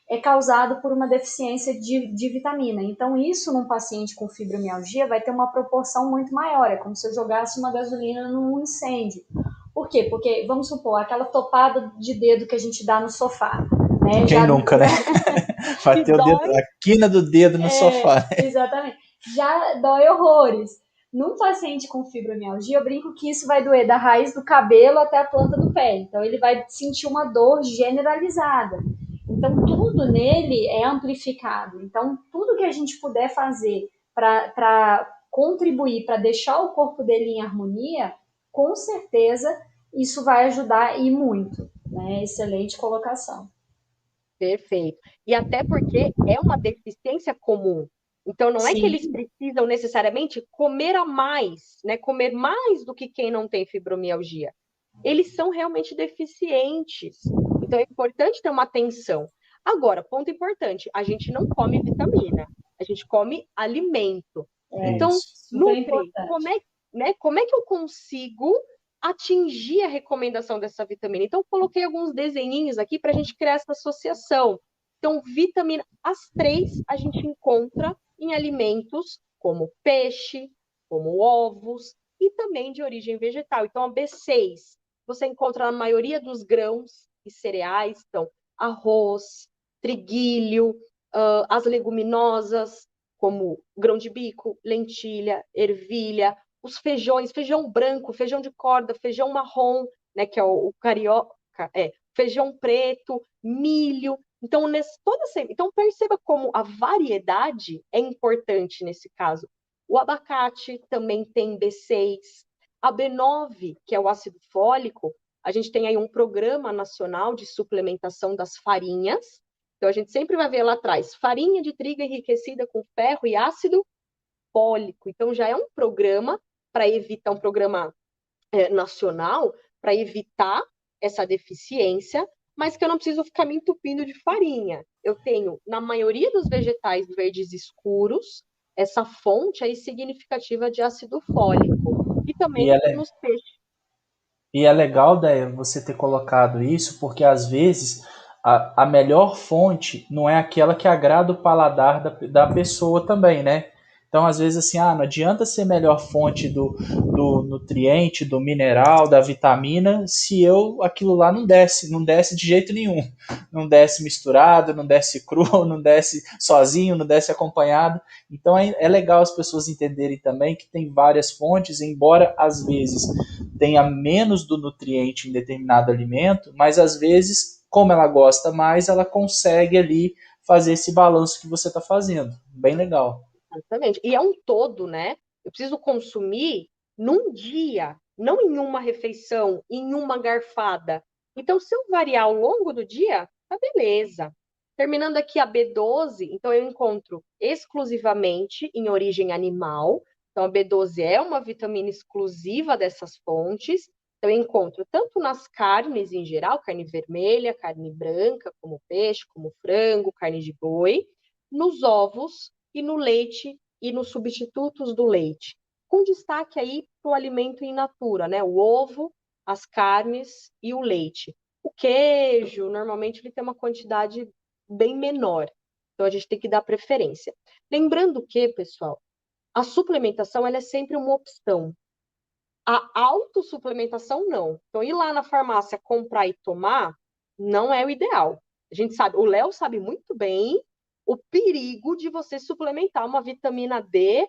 Speaker 2: é causado por uma deficiência de vitamina. Então, isso num paciente com fibromialgia vai ter uma proporção muito maior, é como se eu jogasse uma gasolina num incêndio. Por quê? Porque, vamos supor, aquela topada de dedo que a gente dá no sofá. Né?
Speaker 1: Quem nunca, né? Bater o dedo, a quina do dedo no sofá.
Speaker 2: Exatamente. Já dói horrores. Num paciente com fibromialgia, eu brinco que isso vai doer da raiz do cabelo até a planta do pé. Então, ele vai sentir uma dor generalizada. Então, tudo nele é amplificado. Então, tudo que a gente puder fazer para contribuir, para deixar o corpo dele em harmonia, com certeza isso vai ajudar e muito. Né? Excelente colocação.
Speaker 3: Perfeito. E até porque é uma deficiência comum. Então, não é que eles precisam necessariamente comer a mais, né? Comer mais do que quem não tem fibromialgia. Eles são realmente deficientes. Então, é importante ter uma atenção. Agora, ponto importante, a gente não come vitamina, a gente come alimento. Então, Nutri, como é que eu consigo atingir a recomendação dessa vitamina? Então, coloquei alguns desenhinhos aqui para a gente criar essa associação. Então, vitamina, as 3 a gente encontra em alimentos como peixe, como ovos e também de origem vegetal. Então, a B6 você encontra na maioria dos grãos e cereais, então arroz, triguilho, as leguminosas, como grão de bico, lentilha, ervilha, os feijões, feijão branco, feijão de corda, feijão marrom, né, que é o carioca, feijão preto, milho. Então, então, perceba como a variedade é importante nesse caso. O abacate também tem B6. A B9, que é o ácido fólico, a gente tem aí um programa nacional de suplementação das farinhas. Então, a gente sempre vai ver lá atrás, farinha de trigo enriquecida com ferro e ácido fólico. Então, já é um programa para evitar, um programa nacional para evitar essa deficiência, mas que eu não preciso ficar me entupindo de farinha. Eu tenho, na maioria dos vegetais verdes escuros, essa fonte aí significativa de ácido fólico. E
Speaker 1: E
Speaker 3: também
Speaker 1: é,
Speaker 3: nos peixes.
Speaker 1: e é legal, Déia, você ter colocado isso, porque às vezes a melhor fonte não é aquela que agrada o paladar da pessoa também, né? Então, às vezes, assim, não adianta ser melhor fonte do nutriente, do mineral, da vitamina, se aquilo lá não desce de jeito nenhum. Não desce misturado, não desce cru, não desce sozinho, não desce acompanhado. Então, é legal as pessoas entenderem também que tem várias fontes, embora às vezes tenha menos do nutriente em determinado alimento, mas às vezes, como ela gosta mais, ela consegue ali fazer esse balanço que você está fazendo. Bem legal.
Speaker 3: Exatamente. E é um todo, né? Eu preciso consumir num dia, não em uma refeição, em uma garfada. Então, se eu variar ao longo do dia, tá beleza. Terminando aqui a B12, então eu encontro exclusivamente em origem animal. Então, a B12 é uma vitamina exclusiva dessas fontes. Então, eu encontro tanto nas carnes em geral, carne vermelha, carne branca, como peixe, como frango, carne de boi, nos ovos e no leite e nos substitutos do leite. Com destaque aí para o alimento in natura, né? O ovo, as carnes e o leite. O queijo, normalmente, ele tem uma quantidade bem menor. Então, a gente tem que dar preferência. Lembrando que, pessoal, a suplementação ela é sempre uma opção. A autossuplementação, não. Então, ir lá na farmácia comprar e tomar não é o ideal. A gente sabe, o Léo sabe muito bem o perigo de você suplementar uma vitamina D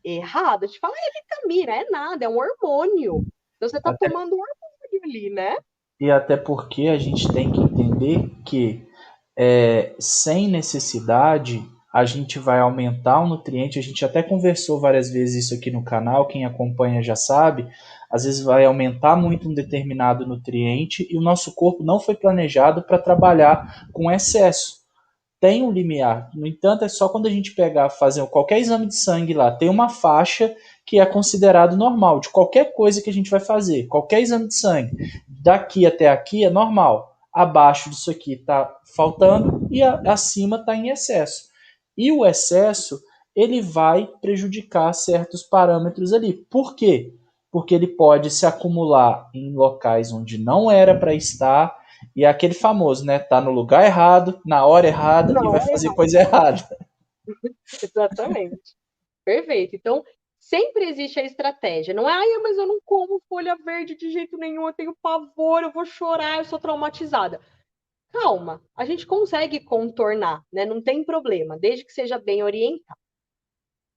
Speaker 3: errada. De falar, é vitamina, é nada, é um hormônio. Então, você está
Speaker 1: Até,
Speaker 3: tomando um hormônio ali, né?
Speaker 1: e até porque a gente tem que entender que sem necessidade a gente vai aumentar o nutriente. A gente até conversou várias vezes isso aqui no canal, quem acompanha já sabe. Às vezes vai aumentar muito um determinado nutriente e o nosso corpo não foi planejado para trabalhar com excesso. Tem um limiar. No entanto, é só quando a gente pegar, fazer qualquer exame de sangue lá, tem uma faixa que é considerado normal, de qualquer coisa que a gente vai fazer, qualquer exame de sangue. Daqui até aqui é normal. Abaixo disso aqui está faltando e acima está em excesso. E o excesso, ele vai prejudicar certos parâmetros ali. Por quê? Porque ele pode se acumular em locais onde não era para estar, e é aquele famoso, né? Tá no lugar errado, na hora errada e vai fazer coisa errada.
Speaker 3: Exatamente. Perfeito. Então, sempre existe a estratégia. Não é, mas eu não como folha verde de jeito nenhum, eu tenho pavor, eu vou chorar, eu sou traumatizada. Calma, a gente consegue contornar, né? Não tem problema, desde que seja bem orientado.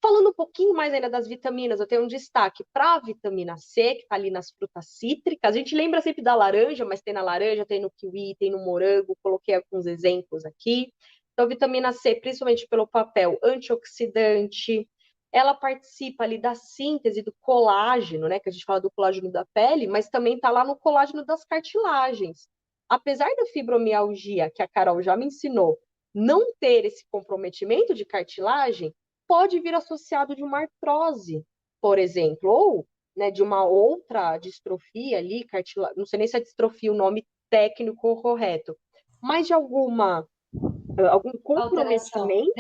Speaker 3: Falando um pouquinho mais ainda das vitaminas, eu tenho um destaque para a vitamina C, que está ali nas frutas cítricas. A gente lembra sempre da laranja, mas tem na laranja, tem no kiwi, tem no morango, coloquei alguns exemplos aqui. Então, a vitamina C, principalmente pelo papel antioxidante, ela participa ali da síntese do colágeno, né? Que a gente fala do colágeno da pele, mas também está lá no colágeno das cartilagens. Apesar da fibromialgia, que a Carol já me ensinou, não ter esse comprometimento de cartilagem, pode vir associado de uma artrose, por exemplo, ou né, de uma outra distrofia ali, não sei nem se é distrofia o nome técnico correto, mas de algum comprometimento,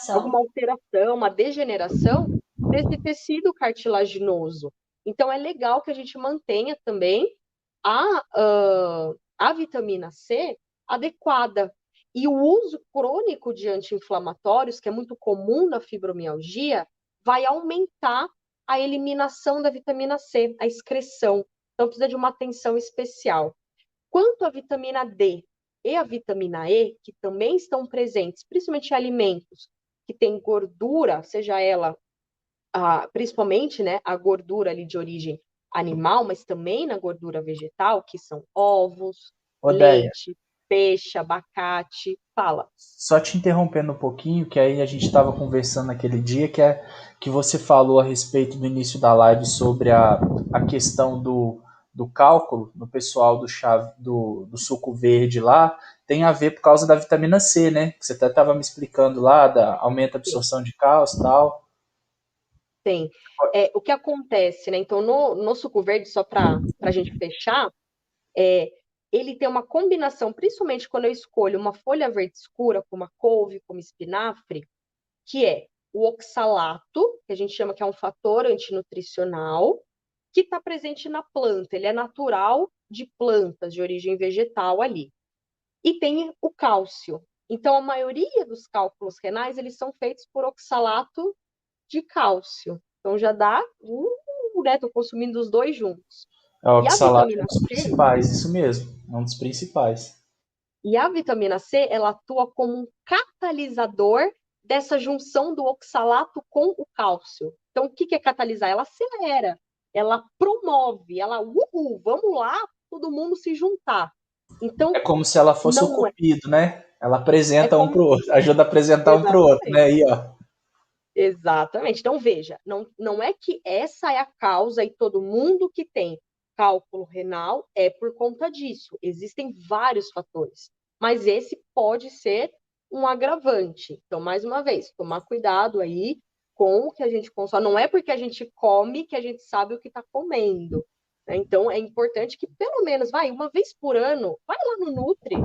Speaker 3: alguma alteração, uma degeneração desse tecido cartilaginoso. Então, é legal que a gente mantenha também a vitamina C adequada. E o uso crônico de anti-inflamatórios, que é muito comum na fibromialgia, vai aumentar a eliminação da vitamina C, a excreção. Então, precisa de uma atenção especial. Quanto à vitamina D e a vitamina E, que também estão presentes, principalmente em alimentos que têm gordura, seja ela, principalmente né, a gordura ali de origem animal, mas também na gordura vegetal, que são ovos, leite, peixe, abacate, fala.
Speaker 1: Só te interrompendo um pouquinho, que aí a gente estava conversando naquele dia, que você falou a respeito do início da live sobre a questão do cálculo, no pessoal do suco verde lá, tem a ver por causa da vitamina C, né? Que você até estava me explicando lá, aumenta a absorção de cálcio e tal.
Speaker 3: Tem. O que acontece, né? Então, no suco verde, só para a gente fechar, ele tem uma combinação, principalmente quando eu escolho uma folha verde escura, como a couve, como espinafre, que é o oxalato, que a gente chama que é um fator antinutricional, que está presente na planta. Ele é natural de plantas de origem vegetal ali. E tem o cálcio. Então, a maioria dos cálculos renais, eles são feitos por oxalato de cálcio. Então, já dá, né? Estou consumindo os dois juntos.
Speaker 1: É, o
Speaker 3: E a
Speaker 1: oxalato é um
Speaker 3: vitamina
Speaker 1: dos
Speaker 3: C,
Speaker 1: principais, isso mesmo, é um dos principais.
Speaker 3: ela atua como um catalisador dessa junção do oxalato com o cálcio. Então, o que é catalisar? Ela acelera, ela promove, vamos lá, todo mundo se juntar. Então,
Speaker 1: É como se ela fosse o
Speaker 3: não é.
Speaker 1: cupido, né? Ela
Speaker 3: É
Speaker 1: apresenta um
Speaker 3: como.
Speaker 1: pro outro, ajuda a apresentar um pro outro, né?
Speaker 3: Exatamente.
Speaker 1: Aí, ó.
Speaker 3: Exatamente. Então, veja, não é que essa é a causa e todo mundo que tem cálculo renal é por conta disso. Existem vários fatores, mas esse pode ser um agravante. Então, mais uma vez, tomar cuidado aí com o que a gente consome. Não é porque a gente come que a gente sabe o que está comendo, né? Então, é importante que pelo menos, uma vez por ano, vai lá no Nutri,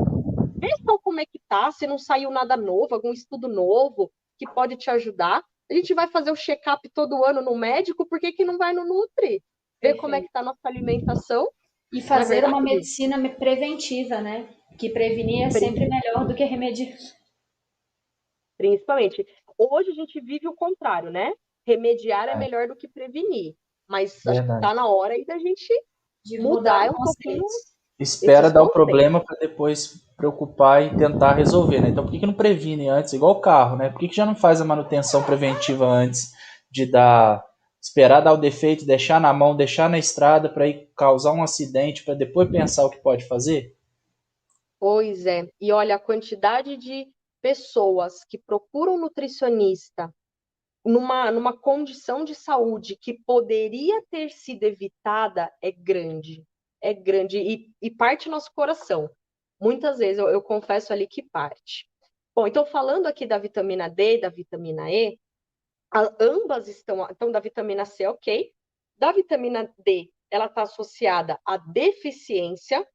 Speaker 3: vê só como é que tá, se não saiu nada novo, algum estudo novo que pode te ajudar. A gente vai fazer o check-up todo ano no médico, por que não vai no Nutri? Ver como é que está a nossa alimentação,
Speaker 2: E
Speaker 3: não é
Speaker 2: fazer
Speaker 3: verdade?
Speaker 2: uma medicina preventiva, né? Que prevenir é sempre melhor do que remediar.
Speaker 3: Principalmente. Hoje a gente vive o contrário, né? Remediar é
Speaker 1: É,
Speaker 3: melhor do que prevenir. Mas acho que está
Speaker 1: verdade.
Speaker 3: na hora aí da gente
Speaker 2: De mudar
Speaker 3: mudar
Speaker 2: o
Speaker 3: um pouquinho
Speaker 2: conceito.
Speaker 1: Espera
Speaker 3: esses
Speaker 1: dar o
Speaker 3: conceitos.
Speaker 1: problema para depois preocupar e tentar resolver, né? Então, por que não previne antes? Igual o carro, né? Por que já não faz a manutenção preventiva antes de esperar dar o defeito, deixar na mão, deixar na estrada para ir causar um acidente, para depois pensar o que pode fazer?
Speaker 3: Pois é. E olha, a quantidade de pessoas que procuram nutricionista numa condição de saúde que poderia ter sido evitada é grande. É grande e parte nosso coração. Muitas vezes eu confesso ali que parte. Bom, então falando aqui da vitamina D e da vitamina E, ambas estão. Então, da vitamina C, ok. Da vitamina D, ela está associada à deficiência,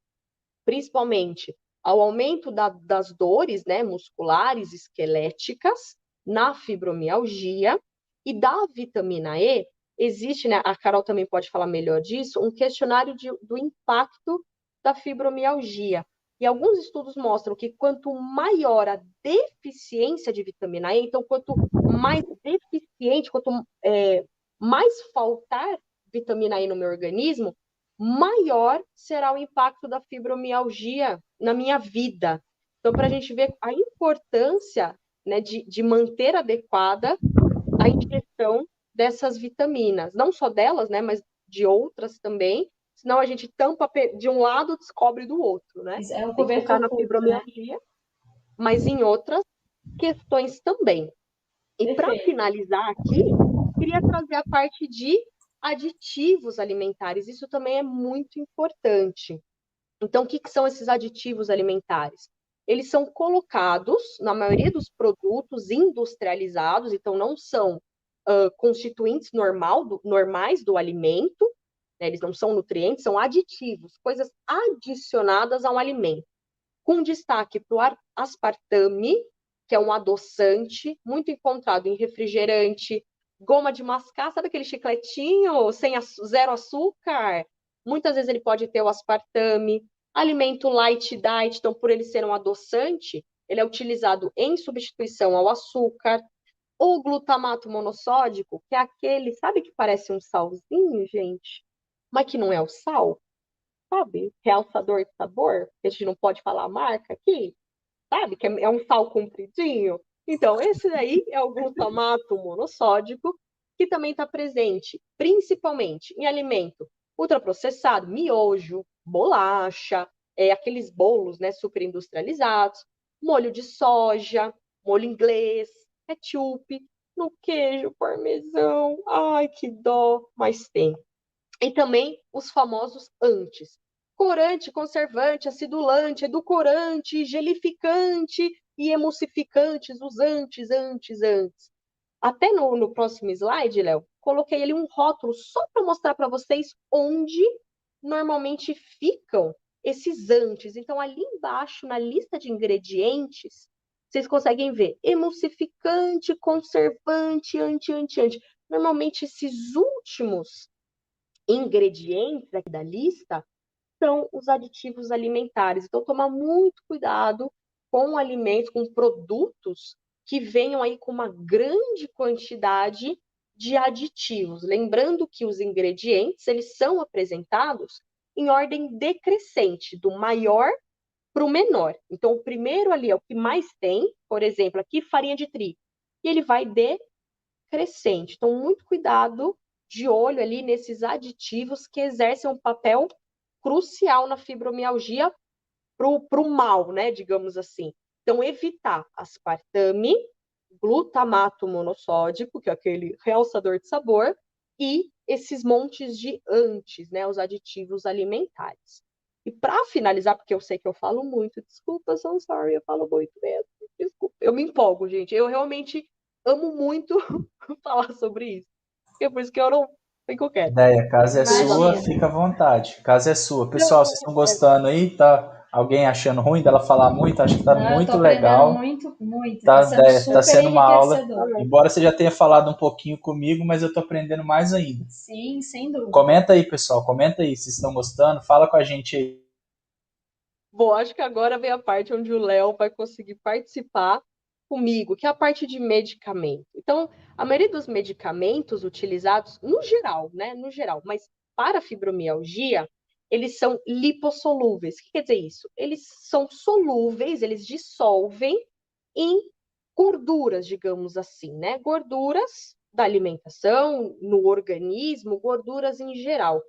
Speaker 3: principalmente ao aumento das dores, né, musculares, esqueléticas, na fibromialgia. E da vitamina E, existe, né, a Carol também pode falar melhor disso, um questionário do impacto da fibromialgia. E alguns estudos mostram que quanto maior a deficiência de vitamina E, então quanto mais deficiente, mais faltar vitamina E no meu organismo, maior será o impacto da fibromialgia na minha vida. Então, para a gente ver a importância, né, de manter adequada a ingestão dessas vitaminas, não só delas, né, mas de outras também, senão a gente tampa de um lado, descobre do outro, né?
Speaker 2: É um
Speaker 3: Tem que
Speaker 2: coberto
Speaker 3: focar na
Speaker 2: oculto, né?
Speaker 3: fibromialgia, mas em outras questões também. E para
Speaker 2: Perfeito.
Speaker 3: finalizar aqui, queria trazer a parte de aditivos alimentares. Isso também é muito importante. Então, o que são esses aditivos alimentares? Eles são colocados na maioria dos produtos industrializados, então não são constituintes normais do alimento, né? Eles não são nutrientes, são aditivos, coisas adicionadas a um alimento, com destaque para o aspartame, que é um adoçante muito encontrado em refrigerante, goma de mascar, sabe aquele chicletinho sem zero açúcar? Muitas vezes ele pode ter o aspartame, alimento light diet, então por ele ser um adoçante, ele é utilizado em substituição ao açúcar, ou glutamato monossódico, que é aquele, sabe que parece um salzinho, gente, mas que não é o sal, sabe? Realçador de sabor, que a gente não pode falar a marca aqui, sabe? Que é um sal compridinho. Então, esse daí é o glutamato monossódico, que também está presente, principalmente em alimento ultraprocessado, miojo, bolacha, aqueles bolos, né, super industrializados, molho de soja, molho inglês, ketchup, no queijo, parmesão. Ai, que dó, mas tem. E também os famosos antes. Corante, conservante, acidulante, edulcorante, gelificante e emulsificantes, os antes. Até no próximo slide, Léo, coloquei ali um rótulo só para mostrar para vocês onde normalmente ficam esses antes. Então, ali embaixo, na lista de ingredientes, vocês conseguem ver emulsificante, conservante, anti. Normalmente, esses últimos ingredientes aqui da lista são os aditivos alimentares. Então, tomar muito cuidado com alimentos, com produtos que venham aí com uma grande quantidade de aditivos. Lembrando que os ingredientes, eles são apresentados em ordem decrescente, do maior para o menor. Então, o primeiro ali é o que mais tem, por exemplo, aqui farinha de trigo, e ele vai decrescente. Então, muito cuidado, de olho ali nesses aditivos que exercem um papel crucial na fibromialgia para o mal, né, digamos assim. Então, evitar aspartame, glutamato monossódico, que é aquele realçador de sabor, e esses montes de antes, né, os aditivos alimentares. E para finalizar, porque eu sei que eu falo muito, desculpa, so sorry, eu falo muito mesmo, desculpa, eu me empolgo, gente, eu realmente amo muito falar sobre isso, é por isso que eu não fico quieta.
Speaker 1: Ideia, a casa é
Speaker 2: Imagina.
Speaker 1: sua, fica à vontade. A casa é sua. Pessoal, vocês estão gostando aí? Tá alguém achando ruim dela falar muito? Acho que tá
Speaker 2: Não, eu
Speaker 1: muito
Speaker 2: tô aprendendo
Speaker 1: legal.
Speaker 2: muito.
Speaker 1: Tá,
Speaker 2: Tá sendo super
Speaker 1: tá sendo uma aula.
Speaker 2: enriquecedor.
Speaker 1: Embora você já tenha falado um pouquinho comigo, mas eu tô aprendendo mais ainda.
Speaker 2: Sim, sem dúvida.
Speaker 1: Comenta aí, pessoal. Comenta aí se estão gostando. Fala com a gente aí.
Speaker 3: Bom, acho que agora vem a parte onde o Léo vai conseguir participar comigo, que é a parte de medicamento. Então, a maioria dos medicamentos utilizados, no geral, né? No geral, mas para a fibromialgia, eles são lipossolúveis. O que quer dizer isso? Eles são solúveis, eles dissolvem em gorduras, digamos assim, né? Gorduras da alimentação, no organismo, gorduras em geral.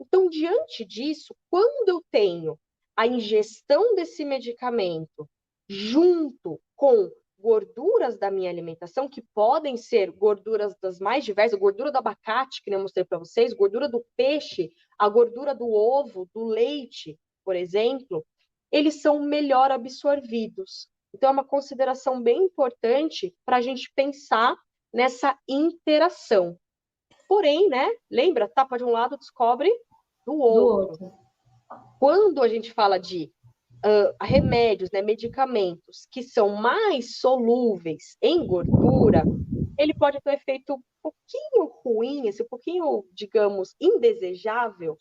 Speaker 3: Então, diante disso, quando eu tenho a ingestão desse medicamento junto com gorduras da minha alimentação, que podem ser gorduras das mais diversas, gordura do abacate, que eu mostrei para vocês, gordura do peixe, a gordura do ovo, do leite, por exemplo, eles são melhor absorvidos. Então, é uma consideração bem importante para a gente pensar nessa interação. Porém, né, lembra, tapa de um lado, descobre do outro. Quando a gente fala de remédios, né, medicamentos que são mais solúveis em gordura, ele pode ter um efeito um pouquinho ruim, um pouquinho, digamos, indesejável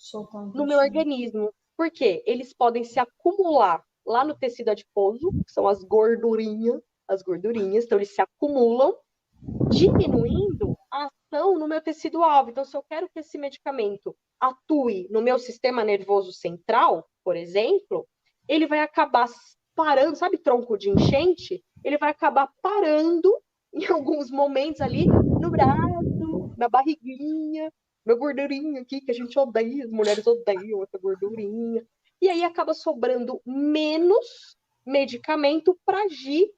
Speaker 3: no meu organismo. Por quê? Eles podem se acumular lá no tecido adiposo, que são as gordurinhas, então eles se acumulam, diminuindo a ação no meu tecido-alvo. Então, se eu quero que esse medicamento atue no meu sistema nervoso central, por exemplo, ele vai acabar parando, sabe, tronco de enchente? Ele vai acabar parando em alguns momentos ali no braço, na barriguinha, na gordurinha aqui, que a gente odeia, as mulheres odeiam essa gordurinha. E aí acaba sobrando menos medicamento para agir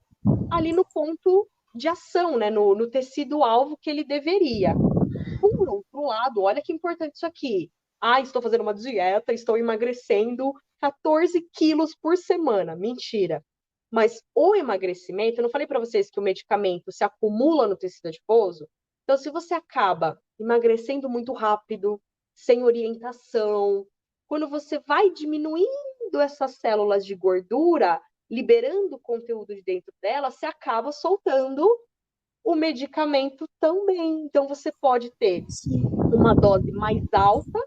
Speaker 3: ali no ponto de ação, né, no tecido-alvo que ele deveria. Por outro lado, olha que importante isso aqui. Estou fazendo uma dieta, estou emagrecendo 14 quilos por semana. Mentira. Mas o emagrecimento, eu não falei para vocês que o medicamento se acumula no tecido adiposo? Então, se você acaba emagrecendo muito rápido, sem orientação, quando você vai diminuindo essas células de gordura, liberando o conteúdo de dentro dela, você acaba soltando o medicamento também. Então, você pode ter uma dose mais alta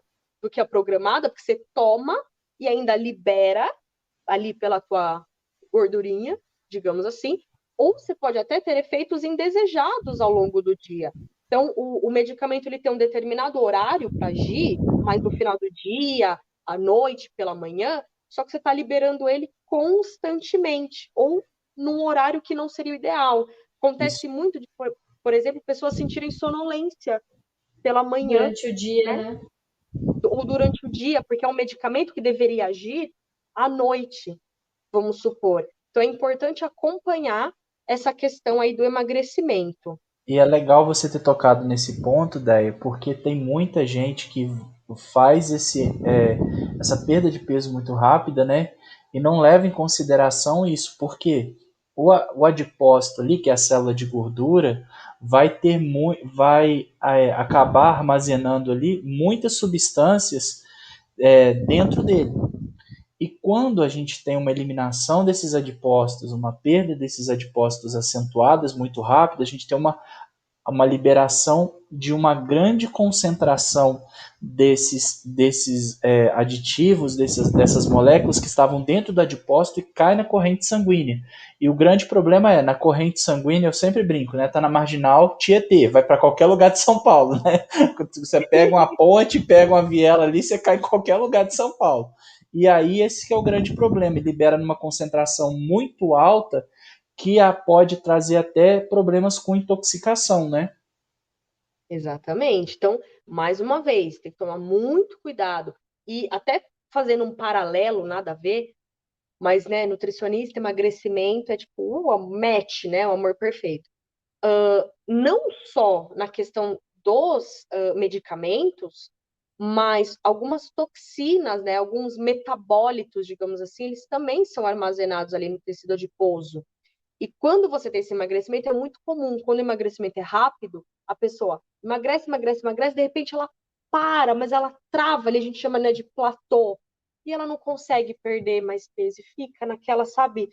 Speaker 3: do que a programada, porque você toma e ainda libera ali pela tua gordurinha, digamos assim, ou você pode até ter efeitos indesejados ao longo do dia. Então, o medicamento ele tem um determinado horário para agir, mas no final do dia, à noite, pela manhã, só que você está liberando ele constantemente, ou num horário que não seria o ideal. Acontece muito de, por exemplo, pessoas sentirem sonolência pela manhã.
Speaker 2: Durante o dia, né?
Speaker 3: Ou durante o dia, porque é um medicamento que deveria agir à noite, vamos supor. Então, é importante acompanhar essa questão aí do emagrecimento.
Speaker 1: E é legal você ter tocado nesse ponto, Déia, porque tem muita gente que faz essa perda de peso muito rápida, né? E não leva em consideração isso, porque o adipócito ali, que é a célula de gordura, vai acabar armazenando ali muitas substâncias dentro dele. E quando a gente tem uma eliminação desses adipócitos, uma perda desses adipócitos acentuadas muito rápida, a gente tem uma liberação de uma grande concentração desses aditivos, dessas moléculas que estavam dentro do adipócito e cai na corrente sanguínea. E o grande problema na corrente sanguínea, eu sempre brinco, né? Tá na marginal Tietê, vai para qualquer lugar de São Paulo, né? Você pega uma ponte, pega uma viela ali, você cai em qualquer lugar de São Paulo. E aí esse que é o grande problema, ele libera numa concentração muito alta que pode trazer até problemas com intoxicação, né?
Speaker 3: Exatamente. Então, mais uma vez, tem que tomar muito cuidado. E até fazendo um paralelo, nada a ver, mas, né, nutricionista, emagrecimento é tipo o match, né, o amor perfeito. Não só na questão dos medicamentos, mas algumas toxinas, né, alguns metabólitos, digamos assim, eles também são armazenados ali no tecido adiposo. E quando você tem esse emagrecimento, é muito comum, quando o emagrecimento é rápido, a pessoa emagrece, emagrece, emagrece, de repente ela para, mas ela trava ali, a gente chama, né, de platô, e ela não consegue perder mais peso, e fica naquela, sabe,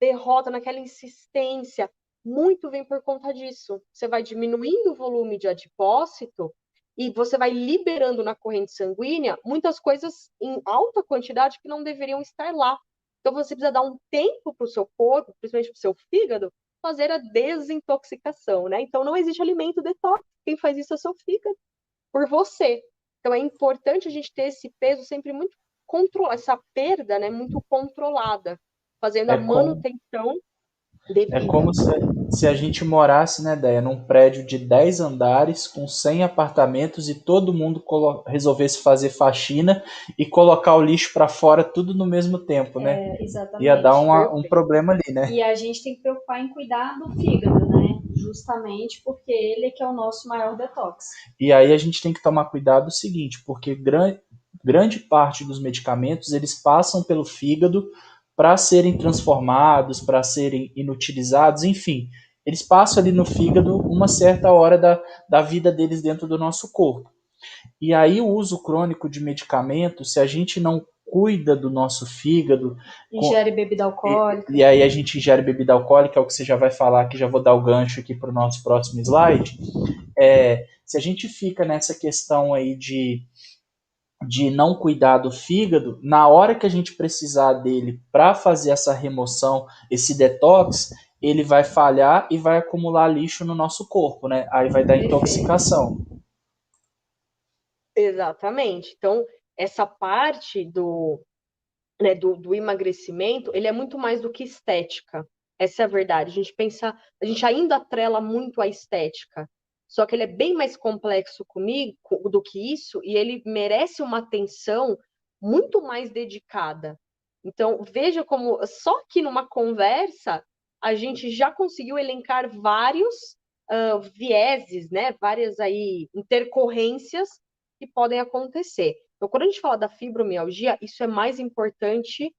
Speaker 3: derrota, naquela insistência. Muito vem por conta disso. Você vai diminuindo o volume de adipócito e você vai liberando na corrente sanguínea muitas coisas em alta quantidade que não deveriam estar lá. Então você precisa dar um tempo para o seu corpo, principalmente para o seu fígado, fazer a desintoxicação, né? Então não existe alimento detox. Quem faz isso é o seu fígado, por você. Então é importante a gente ter esse peso sempre muito controlado, essa perda, né, muito controlada, fazendo a
Speaker 1: É como,
Speaker 3: manutenção
Speaker 1: é
Speaker 3: devida.
Speaker 1: como se a gente morasse, né, Déia, num prédio de 10 andares com 100 apartamentos e todo mundo resolvesse fazer faxina e colocar o lixo para fora tudo no mesmo tempo, né? Ia dar
Speaker 2: Exatamente.
Speaker 1: um problema ali, né?
Speaker 2: E a gente tem que preocupar em cuidar do fígado, né? Justamente porque ele é que é o nosso maior detox.
Speaker 1: E aí a gente tem que tomar cuidado o seguinte, porque grande parte dos medicamentos eles passam pelo fígado para serem transformados, para serem inutilizados, enfim, eles passam ali no fígado uma certa hora da vida deles dentro do nosso corpo. E aí o uso crônico de medicamentos, se a gente não cuida do nosso fígado,
Speaker 2: ingere bebida alcoólica.
Speaker 1: E aí a gente ingere bebida alcoólica, é o que você já vai falar, que já vou dar o gancho aqui para o nosso próximo slide. Se a gente fica nessa questão aí de não cuidar do fígado, na hora que a gente precisar dele para fazer essa remoção, esse detox, ele vai falhar e vai acumular lixo no nosso corpo, né? Aí vai dar intoxicação.
Speaker 3: Exatamente. Então, essa parte né, do emagrecimento, ele é muito mais do que estética. Essa é a verdade. A gente ainda atrela muito a estética. Só que ele é bem mais complexo comigo do que isso, e ele merece uma atenção muito mais dedicada. Então, veja como só que numa conversa a gente já conseguiu elencar vários vieses, né? Várias aí intercorrências que podem acontecer. Então, quando a gente fala da fibromialgia, isso é mais importante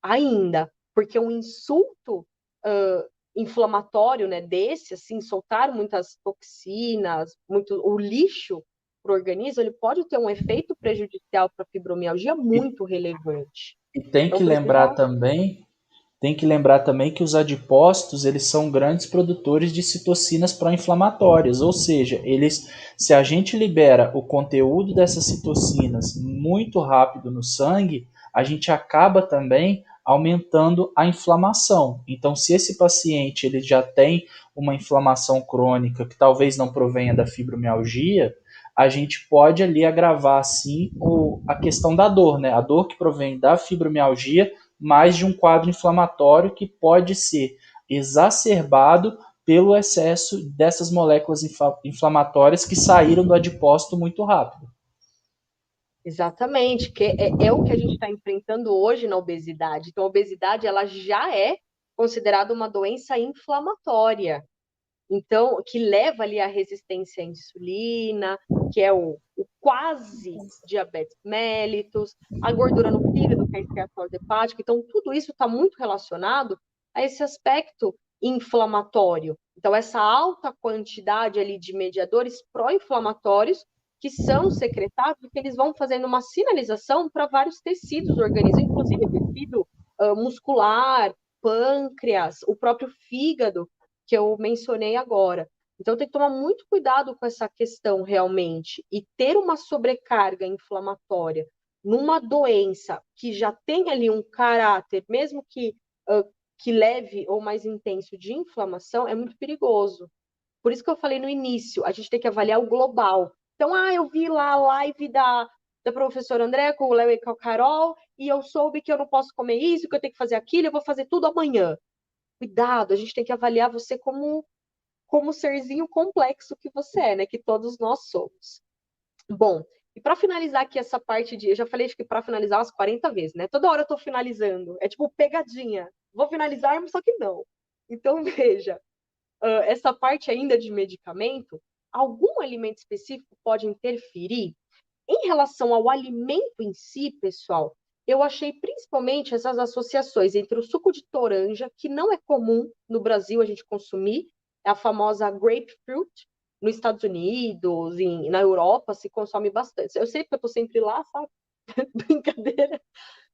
Speaker 3: ainda, porque um insulto inflamatório, né, desse, assim, soltar muitas toxinas, o lixo para o organismo, ele pode ter um efeito prejudicial para a fibromialgia muito relevante.
Speaker 1: E tem
Speaker 3: Então,
Speaker 1: que
Speaker 3: precisa...
Speaker 1: lembrar também que os adipócitos, eles são grandes produtores de citocinas pró-inflamatórias, ou seja, se a gente libera o conteúdo dessas citocinas muito rápido no sangue, a gente acaba também aumentando a inflamação. Então, se esse paciente ele já tem uma inflamação crônica que talvez não provenha da fibromialgia, a gente pode ali agravar assim a questão da dor, né? A dor que provém da fibromialgia, mais de um quadro inflamatório que pode ser exacerbado pelo excesso dessas moléculas inflamatórias que saíram do adipócito muito rápido.
Speaker 3: Exatamente, que é o que a gente está enfrentando hoje na obesidade. Então, a obesidade ela já é considerada uma doença inflamatória. Então, que leva ali à resistência à insulina, que é o quase diabetes mellitus, a gordura no fígado, que é a esteatose hepática. Então, tudo isso está muito relacionado a esse aspecto inflamatório. Então, essa alta quantidade ali de mediadores pró-inflamatórios que são secretados, que eles vão fazendo uma sinalização para vários tecidos do organismo, inclusive tecido muscular, pâncreas, o próprio fígado, que eu mencionei agora. Então, tem que tomar muito cuidado com essa questão realmente. E ter uma sobrecarga inflamatória numa doença que já tem ali um caráter, mesmo que leve ou mais intenso de inflamação, é muito perigoso. Por isso que eu falei no início, a gente tem que avaliar o global. Então, eu vi lá a live da professora André com o Léo e com a Carol, e eu soube que eu não posso comer isso, que eu tenho que fazer aquilo, eu vou fazer tudo amanhã. Cuidado, a gente tem que avaliar você como serzinho complexo que você é, né? Que todos nós somos. Bom, e para finalizar aqui essa parte eu já falei acho que para finalizar umas 40 vezes, né? Toda hora eu tô finalizando. É tipo pegadinha. Vou finalizar, mas só que não. Então, veja, essa parte ainda de medicamento, algum alimento específico pode interferir? Em relação ao alimento em si, pessoal, eu achei principalmente essas associações entre o suco de toranja, que não é comum no Brasil a gente consumir, é a famosa grapefruit, nos Estados Unidos, na Europa se consome bastante. Eu sei porque eu estou sempre lá, sabe? Brincadeira.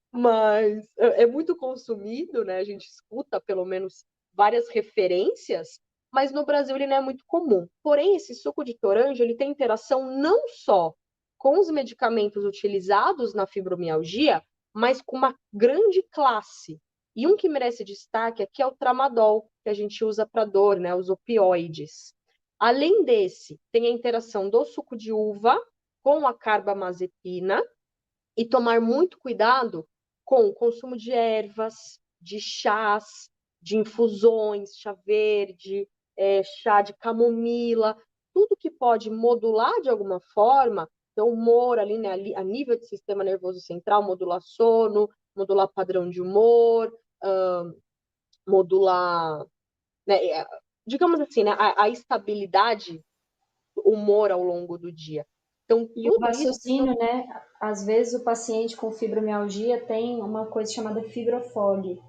Speaker 3: Mas é muito consumido, né? A gente escuta pelo menos várias referências, mas no Brasil ele não é muito comum. Porém, esse suco de toranja ele tem interação não só com os medicamentos utilizados na fibromialgia, mas com uma grande classe. E um que merece destaque aqui é o tramadol, que a gente usa para dor, né? Os opioides. Além desse, tem a interação do suco de uva com a carbamazepina e tomar muito cuidado com o consumo de ervas, de chás, de infusões, chá verde, chá de camomila, tudo que pode modular de alguma forma, então humor ali, né, a nível de sistema nervoso central, modular sono, modular padrão de humor, modular, né, digamos assim, né, a estabilidade do humor ao longo do dia. Então,
Speaker 2: E o
Speaker 3: tudo isso...
Speaker 2: raciocínio, né? Às vezes o paciente com fibromialgia tem uma coisa chamada fibrofog.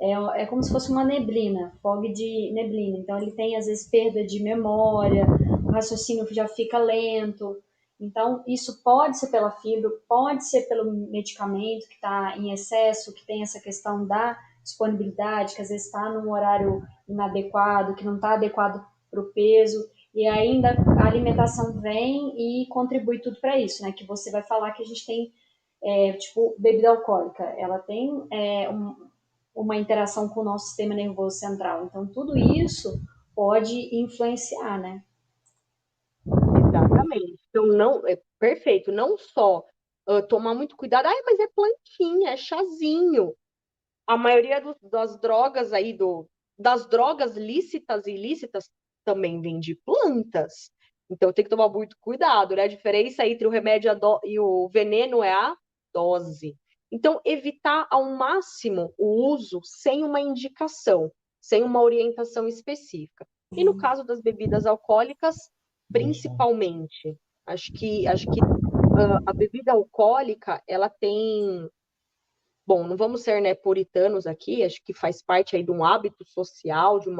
Speaker 2: É como se fosse uma neblina, fog de neblina. Então ele tem às vezes perda de memória, o raciocínio já fica lento. Então isso pode ser pela fibra, pode ser pelo medicamento que está em excesso, que tem essa questão da disponibilidade, que às vezes está num horário inadequado, que não está adequado para o peso. E ainda a alimentação vem e contribui tudo para isso, né? Que você vai falar que a gente tem, tipo, bebida alcoólica. Ela tem uma interação com o nosso sistema nervoso central. Então, tudo isso pode influenciar, né?
Speaker 3: Exatamente. Então, não, perfeito. Não só tomar muito cuidado, mas é plantinha, é chazinho. A maioria das drogas aí, das drogas lícitas e ilícitas, também vem de plantas. Então, tem que tomar muito cuidado, né? A diferença entre o remédio e o veneno é a dose. Então, evitar ao máximo o uso sem uma indicação, sem uma orientação específica. E no caso das bebidas alcoólicas, principalmente. Acho que a bebida alcoólica, ela tem... Bom, não vamos ser, né, puritanos aqui, acho que faz parte aí de um hábito social, de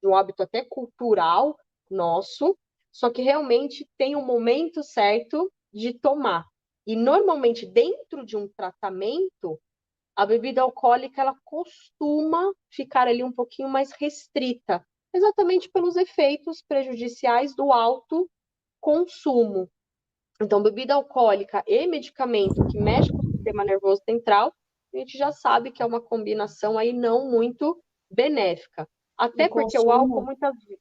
Speaker 3: um hábito até cultural nosso, só que realmente tem um momento certo de tomar. E normalmente dentro de um tratamento, a bebida alcoólica ela costuma ficar ali um pouquinho mais restrita, exatamente pelos efeitos prejudiciais do alto consumo. Então, bebida alcoólica e medicamento que mexe com o sistema nervoso central, a gente já sabe que é uma combinação aí não muito benéfica. Até
Speaker 2: E
Speaker 3: porque o álcool
Speaker 2: consumo,
Speaker 3: muitas vezes...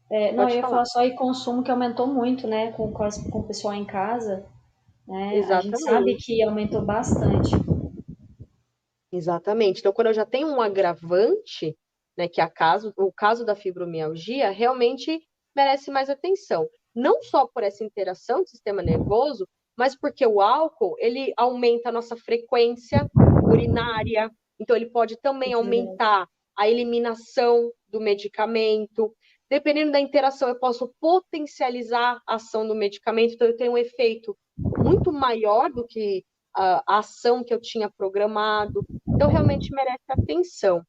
Speaker 2: não, eu
Speaker 3: Pode
Speaker 2: ia
Speaker 3: falar.
Speaker 2: falar só em consumo que aumentou muito, né, com o pessoal em casa, né? A gente sabe
Speaker 3: Exatamente.
Speaker 2: que aumentou bastante.
Speaker 3: Exatamente. Então, quando eu já tenho um agravante, né, que é o caso da fibromialgia, realmente merece mais atenção. Não só por essa interação do sistema nervoso, mas porque o álcool, ele aumenta a nossa frequência urinária, então ele pode também aumentar a eliminação do medicamento. Dependendo da interação, eu posso potencializar a ação do medicamento, então eu tenho um efeito muito maior do que a ação que eu tinha programado. Então, realmente merece atenção.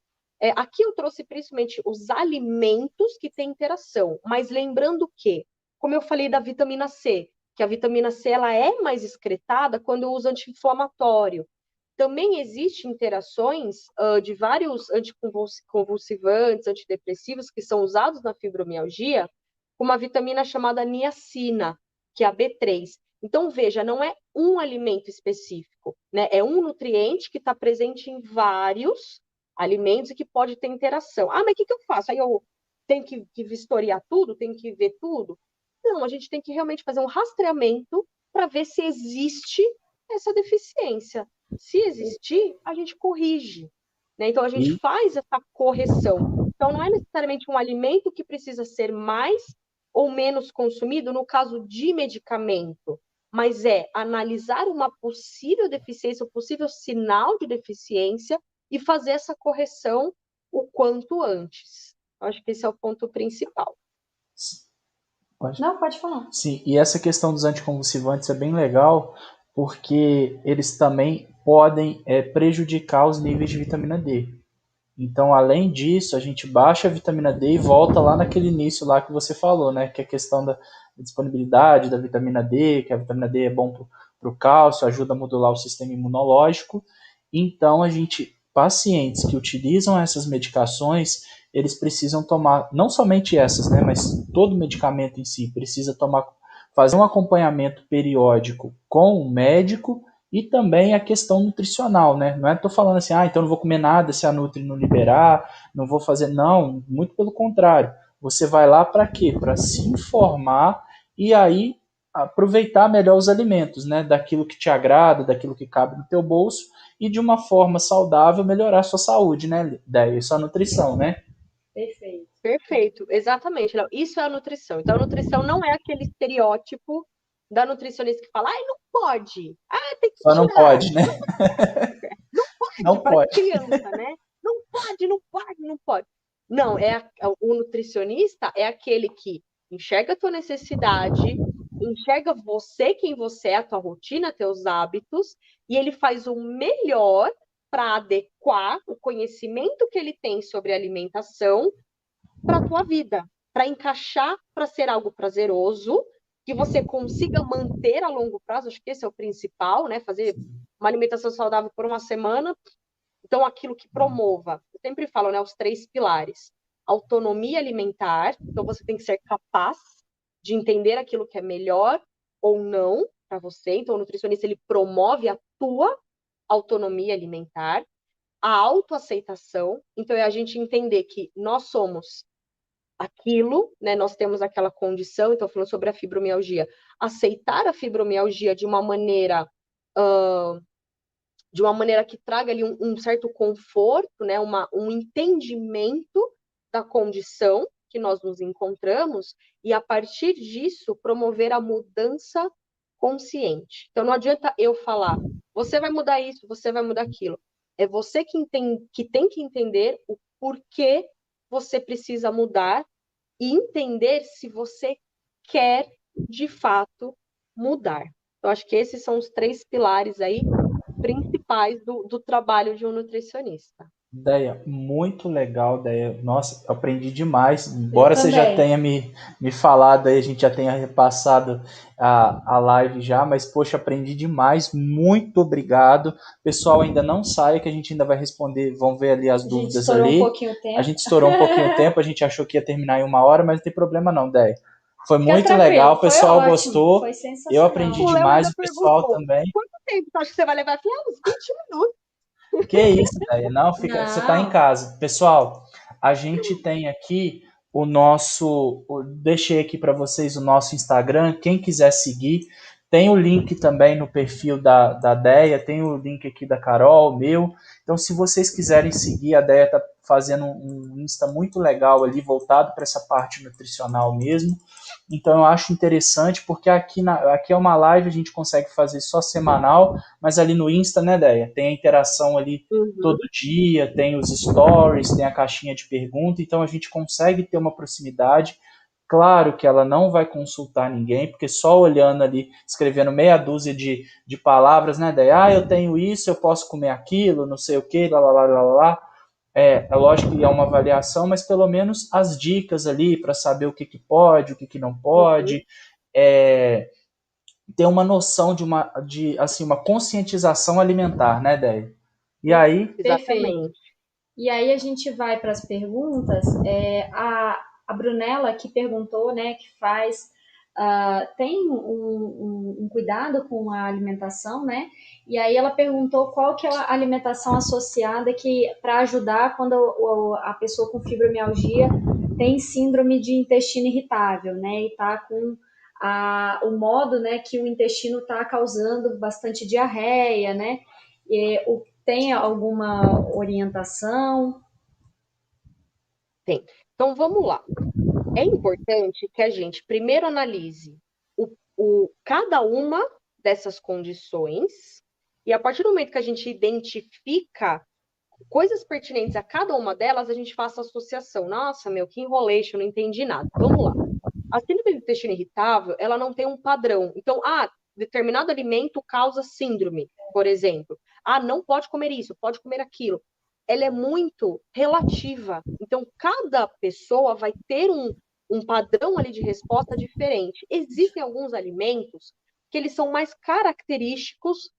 Speaker 3: Aqui eu trouxe principalmente os alimentos que têm interação, mas lembrando que, como eu falei da vitamina C, que a vitamina C ela é mais excretada quando eu uso anti-inflamatório. Também existem interações de vários anticonvulsivantes, antidepressivos que são usados na fibromialgia, com uma vitamina chamada niacina, que é a B3. Então, veja, não é um alimento específico, né? É um nutriente que está presente em vários alimentos e que pode ter interação. Ah, mas o que eu faço? Aí eu tenho que vistoriar tudo? Tenho que ver tudo? Não, a gente tem que realmente fazer um rastreamento para ver se existe essa deficiência. Se existir, a gente corrige, né? Então, a gente faz essa correção. Então, não é necessariamente um alimento que precisa ser mais ou menos consumido no caso de medicamento, mas é analisar uma possível deficiência, um possível sinal de deficiência e fazer essa correção o quanto antes. Eu acho que esse é o ponto principal.
Speaker 2: Não, pode falar.
Speaker 1: Sim, e essa questão dos anticonvulsivantes é bem legal, porque eles também podem prejudicar os níveis de vitamina D. Então, além disso, a gente baixa a vitamina D e volta lá naquele início lá que você falou, né? Que é a questão da disponibilidade da vitamina D, que a vitamina D é bom para o cálcio, ajuda a modular o sistema imunológico. Então, pacientes que utilizam essas medicações, eles precisam tomar, não somente essas, né? Mas todo medicamento em si precisa fazer um acompanhamento periódico com o médico. E também a questão nutricional, né? Não é tô falando assim, então não vou comer nada se a Nutri não liberar, não vou fazer. Não, muito pelo contrário. Você vai lá para quê? Para se informar e aí aproveitar melhor os alimentos, né? Daquilo que te agrada, daquilo que cabe no teu bolso e de uma forma saudável melhorar a sua saúde, né? Daí sua nutrição, né?
Speaker 3: Perfeito, exatamente. Não, isso é a nutrição. Então, a nutrição não é aquele estereótipo da nutricionista que fala, não pode. Tem que
Speaker 1: Só não pode, né?
Speaker 3: Não pode para criança, né? Não pode, não pode, não pode. Não, o nutricionista é aquele que enxerga a tua necessidade, enxerga você, quem você é, a tua rotina, teus hábitos, e ele faz o melhor para adequar o conhecimento que ele tem sobre alimentação para a tua vida, para encaixar, para ser algo prazeroso, que você consiga manter a longo prazo, acho que esse é o principal, né? Fazer uma alimentação saudável por uma semana. Então, aquilo que promova, eu sempre falo, né? Os 3 pilares. Autonomia alimentar, então você tem que ser capaz de entender aquilo que é melhor ou não para você. Então, o nutricionista, ele promove a tua autonomia alimentar. A autoaceitação, então é a gente entender que nós somos aquilo, né? Nós temos aquela condição, então falando sobre a fibromialgia, aceitar a fibromialgia de uma maneira que traga ali um certo conforto, né? Um entendimento da condição que nós nos encontramos e a partir disso promover a mudança consciente. Então não adianta eu falar, você vai mudar isso, você vai mudar aquilo. É você que tem que entender o porquê você precisa mudar e entender se você quer, de fato, mudar. Eu acho que esses são os 3 pilares aí principais do trabalho de um nutricionista.
Speaker 1: Ideia muito legal, ideia. Nossa, aprendi demais. Embora você já tenha me falado aí, a gente já tenha repassado a live já, mas poxa, aprendi demais. Muito obrigado. Pessoal, ainda não saia que a gente ainda vai responder, vão ver ali as dúvidas ali. A gente estourou um pouquinho o tempo, a gente achou que ia terminar em 1 hora, mas não tem problema não, ideia. Foi muito legal, o pessoal gostou. Foi eu aprendi demais, o pessoal também.
Speaker 3: Quanto tempo você acha que você vai levar? Uns 20 minutos.
Speaker 1: Que isso, Déia? Não, você está em casa. Pessoal, a gente tem aqui o nosso... Deixei aqui para vocês o nosso Instagram. Quem quiser seguir, tem o link também no perfil da Déia, tem o link aqui da Carol, meu. Então, se vocês quiserem seguir, a Déia está fazendo um Insta muito legal ali, voltado para essa parte nutricional mesmo. Então eu acho interessante, porque aqui é uma live, a gente consegue fazer só semanal, mas ali no Insta, né, Déia? Tem a interação ali todo dia, tem os stories, tem a caixinha de pergunta, então a gente consegue ter uma proximidade. Claro que ela não vai consultar ninguém, porque só olhando ali, escrevendo meia dúzia de palavras, né, daí, eu tenho isso, eu posso comer aquilo, não sei o que, lá, lá, lá, lá, lá. É lógico que é uma avaliação, mas pelo menos as dicas ali para saber o que, que pode, o que, que não pode, ter uma noção assim, uma conscientização alimentar, né, Déia? E aí...
Speaker 2: Perfeito. E aí a gente vai para as perguntas. A Brunella que perguntou, né, que faz... tem um cuidado com a alimentação, né? E aí ela perguntou qual que é a alimentação associada para ajudar quando a pessoa com fibromialgia tem síndrome de intestino irritável, né? E tá com o modo, né, que o intestino está causando bastante diarreia, né? Tem alguma orientação?
Speaker 3: Tem. Então, vamos lá. É importante que a gente primeiro analise cada uma dessas condições e a partir do momento que a gente identifica coisas pertinentes a cada uma delas, a gente faça associação. Nossa, que enrolation, não entendi nada. Vamos lá. A síndrome do intestino irritável, ela não tem um padrão. Então, determinado alimento causa síndrome, por exemplo. Não pode comer isso, pode comer aquilo. Ela é muito relativa. Então, cada pessoa vai ter um padrão ali de resposta diferente. Existem alguns alimentos que eles são mais característicos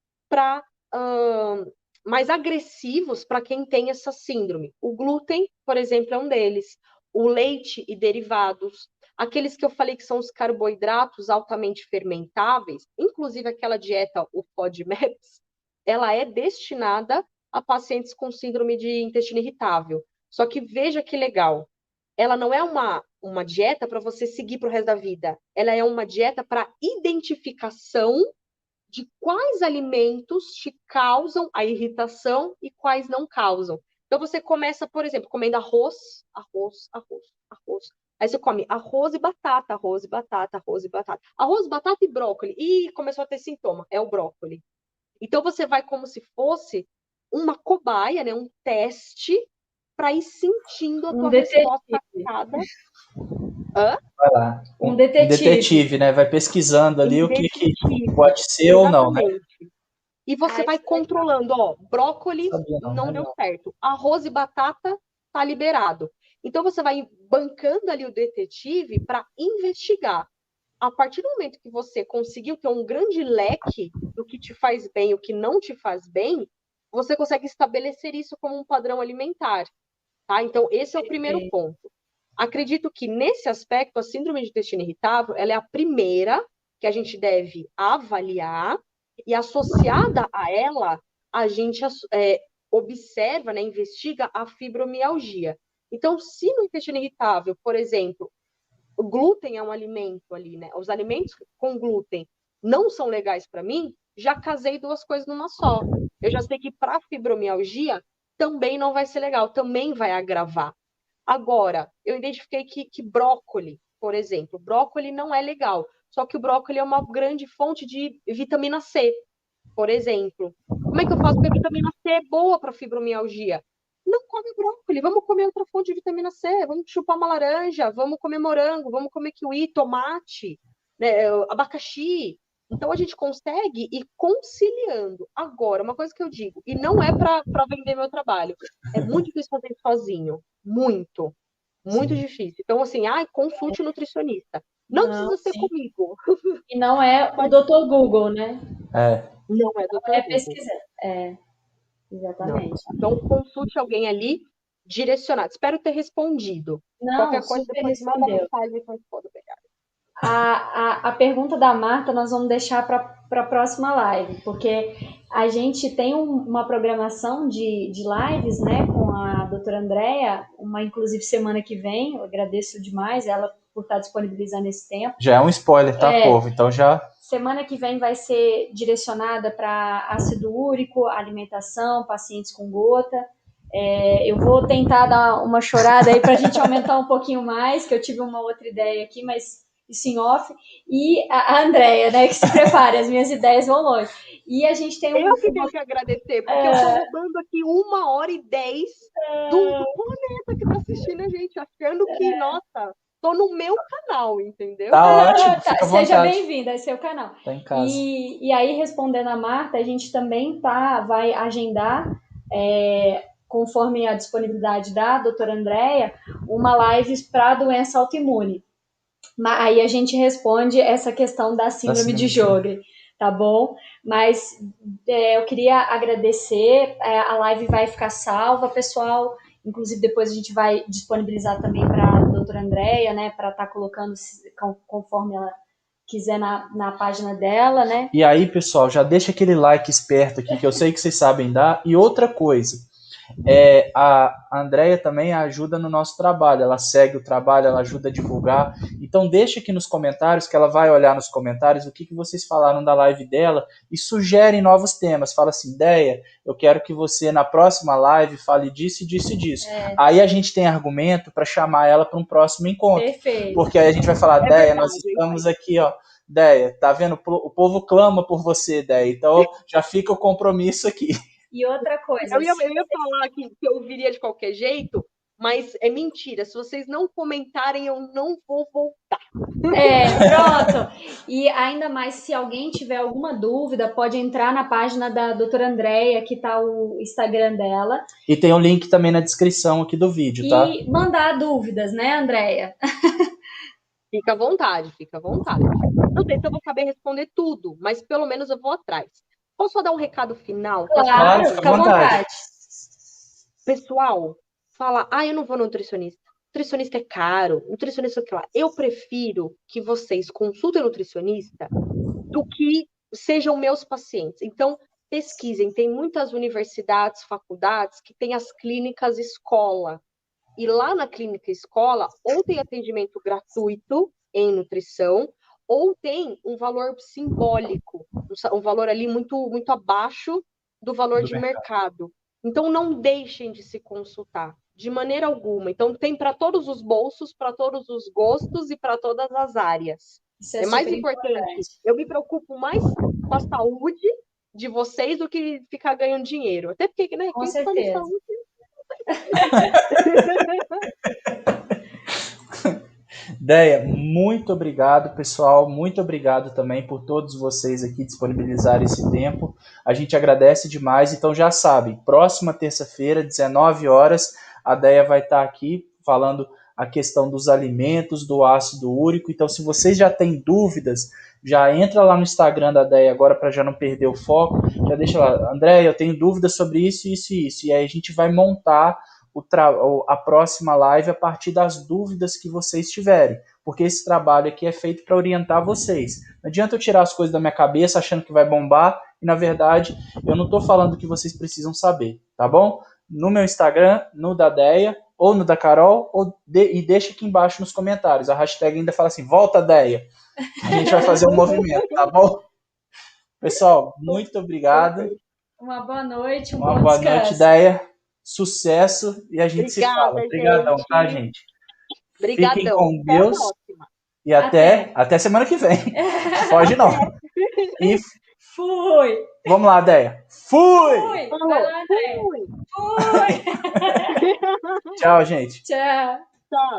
Speaker 3: mais agressivos para quem tem essa síndrome. O glúten, por exemplo, é um deles. O leite e derivados, aqueles que eu falei que são os carboidratos altamente fermentáveis, inclusive aquela dieta, o FODMAPs, ela é destinada a pacientes com síndrome de intestino irritável. Só que veja que legal, ela não é uma dieta para você seguir para o resto da vida. Ela é uma dieta para identificação de quais alimentos te causam a irritação e quais não causam. Então, você começa, por exemplo, comendo arroz. Aí você come arroz e batata, arroz e batata, arroz e batata. Arroz, batata e brócolis. Ih, começou a ter sintoma, é o brócolis. Então, você vai como se fosse uma cobaia, né, um teste, para ir sentindo a tua resposta a cada...
Speaker 1: Vai lá. Um detetive, né? Vai pesquisando ali o que pode ser ou não, né?
Speaker 3: E você vai controlando, brócolis não deu certo. Arroz e batata tá liberado. Então você vai bancando ali o detetive para investigar. A partir do momento que você conseguiu ter um grande leque do que te faz bem e o que não te faz bem, você consegue estabelecer isso como um padrão alimentar, tá? Então esse é o primeiro ponto. Acredito que, nesse aspecto, a síndrome de intestino irritável, ela é a primeira que a gente deve avaliar e, associada a ela, a gente observa, né, investiga a fibromialgia. Então, se no intestino irritável, por exemplo, o glúten é um alimento ali, né? Os alimentos com glúten não são legais para mim, já casei duas coisas numa só. Eu já sei que para fibromialgia também não vai ser legal, também vai agravar. Agora, eu identifiquei que brócolis, por exemplo, brócolis não é legal. Só que o brócolis é uma grande fonte de vitamina C, por exemplo. Como é que eu faço? Porque a vitamina C é boa para fibromialgia. Não come brócolis, vamos comer outra fonte de vitamina C, vamos chupar uma laranja, vamos comer morango, vamos comer kiwi, tomate, né, abacaxi. Então a gente consegue ir conciliando. Agora, uma coisa que eu digo, e não é para vender meu trabalho, é muito difícil fazer isso sozinho. Muito difícil. Então, assim, consulte o nutricionista. Não precisa ser comigo.
Speaker 2: E não é o Dr. Google, né?
Speaker 3: Não é Dr. Google.
Speaker 2: Pesquisar. Exatamente.
Speaker 3: Não. Então, consulte alguém ali direcionado. Espero ter respondido. Qualquer coisa, depois manda mensagem que eu respondo.
Speaker 2: A pergunta da Marta nós vamos deixar para a próxima live, porque a gente tem uma programação de lives, né, com a doutora Andréia, inclusive semana que vem. Eu agradeço demais ela por estar disponibilizando esse tempo.
Speaker 1: Já é um spoiler, tá, povo? Então já...
Speaker 2: Semana que vem vai ser direcionada para ácido úrico, alimentação, pacientes com gota. Eu vou tentar dar uma chorada aí para a gente aumentar um pouquinho mais, que eu tive uma outra ideia aqui, mas isso em off. E a Andréia, né, que se prepare, as minhas ideias vão longe. E a gente tem
Speaker 3: Eu que tenho que agradecer, porque eu estou roubando aqui 1h10 do planeta que está assistindo a gente, achando que, nossa, tô no meu canal, entendeu?
Speaker 1: Tá ótimo, fica à vontade.
Speaker 2: Seja bem-vinda, esse é o canal.
Speaker 1: Tá em casa.
Speaker 2: E aí, respondendo a Marta, a gente também vai agendar, conforme a disponibilidade da doutora Andréia, uma live para doença autoimune. Aí a gente responde essa questão da síndrome de Sjögren, tá bom? Mas eu queria agradecer, a live vai ficar salva, pessoal. Inclusive, depois a gente vai disponibilizar também para a doutora Andréia, né, para estar colocando conforme ela quiser na página dela, né?
Speaker 1: E aí, pessoal, já deixa aquele like esperto aqui, que eu sei que vocês sabem dar. E outra coisa, a Andréia também ajuda no nosso trabalho, ela segue o trabalho, ela ajuda a divulgar. Então deixa aqui nos comentários, que ela vai olhar nos comentários o que vocês falaram da live dela e sugerem novos temas. Fala assim, Déia, eu quero que você na próxima live fale disso, disso e disso. Aí a gente tem argumento para chamar ela para um próximo encontro.
Speaker 2: Perfeito.
Speaker 1: Porque aí a gente vai falar, Déia, nós estamos aqui, ó. Déia, tá vendo? O povo clama por você, Déia. Então já fica o compromisso aqui.
Speaker 2: E outra coisa...
Speaker 3: Eu ia falar que eu viria de qualquer jeito, mas é mentira. Se vocês não comentarem, eu não vou voltar.
Speaker 2: Pronto. E ainda mais, se alguém tiver alguma dúvida, pode entrar na página da doutora Andréia, que tá o Instagram dela.
Speaker 1: E tem um link também na descrição aqui do vídeo, tá?
Speaker 2: E mandar dúvidas, né, Andréia?
Speaker 3: Fica à vontade, fica à vontade. Não sei se eu vou saber responder tudo, mas pelo menos eu vou atrás. Posso só dar um recado final?
Speaker 2: Claro, fica à vontade.
Speaker 3: Pessoal, fala, eu não vou no nutricionista. Nutricionista é caro, nutricionista é lá. Eu prefiro que vocês consultem o nutricionista do que sejam meus pacientes. Então, pesquisem. Tem muitas universidades, faculdades que têm as clínicas escola. E lá na clínica escola, ou tem atendimento gratuito em nutrição, ou tem um valor simbólico, um valor ali muito, muito abaixo do valor de mercado. Então, não deixem de se consultar, de maneira alguma. Então, tem para todos os bolsos, para todos os gostos e para todas as áreas.
Speaker 2: Isso é
Speaker 3: mais importante. Eu me preocupo mais com a saúde de vocês do que ficar ganhando dinheiro. Até porque, né?
Speaker 2: Com certeza.
Speaker 3: Saúde...
Speaker 1: Déia, muito obrigado, pessoal. Muito obrigado também por todos vocês aqui disponibilizarem esse tempo. A gente agradece demais. Então já sabe, próxima terça-feira, 19 horas, a Déia vai estar aqui falando a questão dos alimentos, do ácido úrico. Então, se vocês já têm dúvidas, já entra lá no Instagram da Déia agora para já não perder o foco. Já deixa lá, André, eu tenho dúvidas sobre isso, isso e isso. E aí a gente vai montar a próxima live a partir das dúvidas que vocês tiverem, porque esse trabalho aqui é feito para orientar vocês. Não adianta eu tirar as coisas da minha cabeça achando que vai bombar e, na verdade, eu não estou falando o que vocês precisam saber, tá bom? No meu Instagram, no da Déia, ou no da Carol, e deixa aqui embaixo nos comentários. A hashtag ainda fala assim, volta Déia, que a gente vai fazer um movimento, tá bom? Pessoal, muito obrigado.
Speaker 2: Uma boa noite,
Speaker 1: uma boa noite, Déia. Sucesso e a gente se fala. Obrigadão, tá, gente?
Speaker 3: Obrigadão.
Speaker 1: Fiquem com Deus e até semana que vem. Foge não. E
Speaker 2: fui.
Speaker 1: Vamos lá, Déia. Fui.
Speaker 2: Vai lá, Déia. Fui.
Speaker 1: Tchau, gente.
Speaker 2: Tchau.
Speaker 3: Tchau.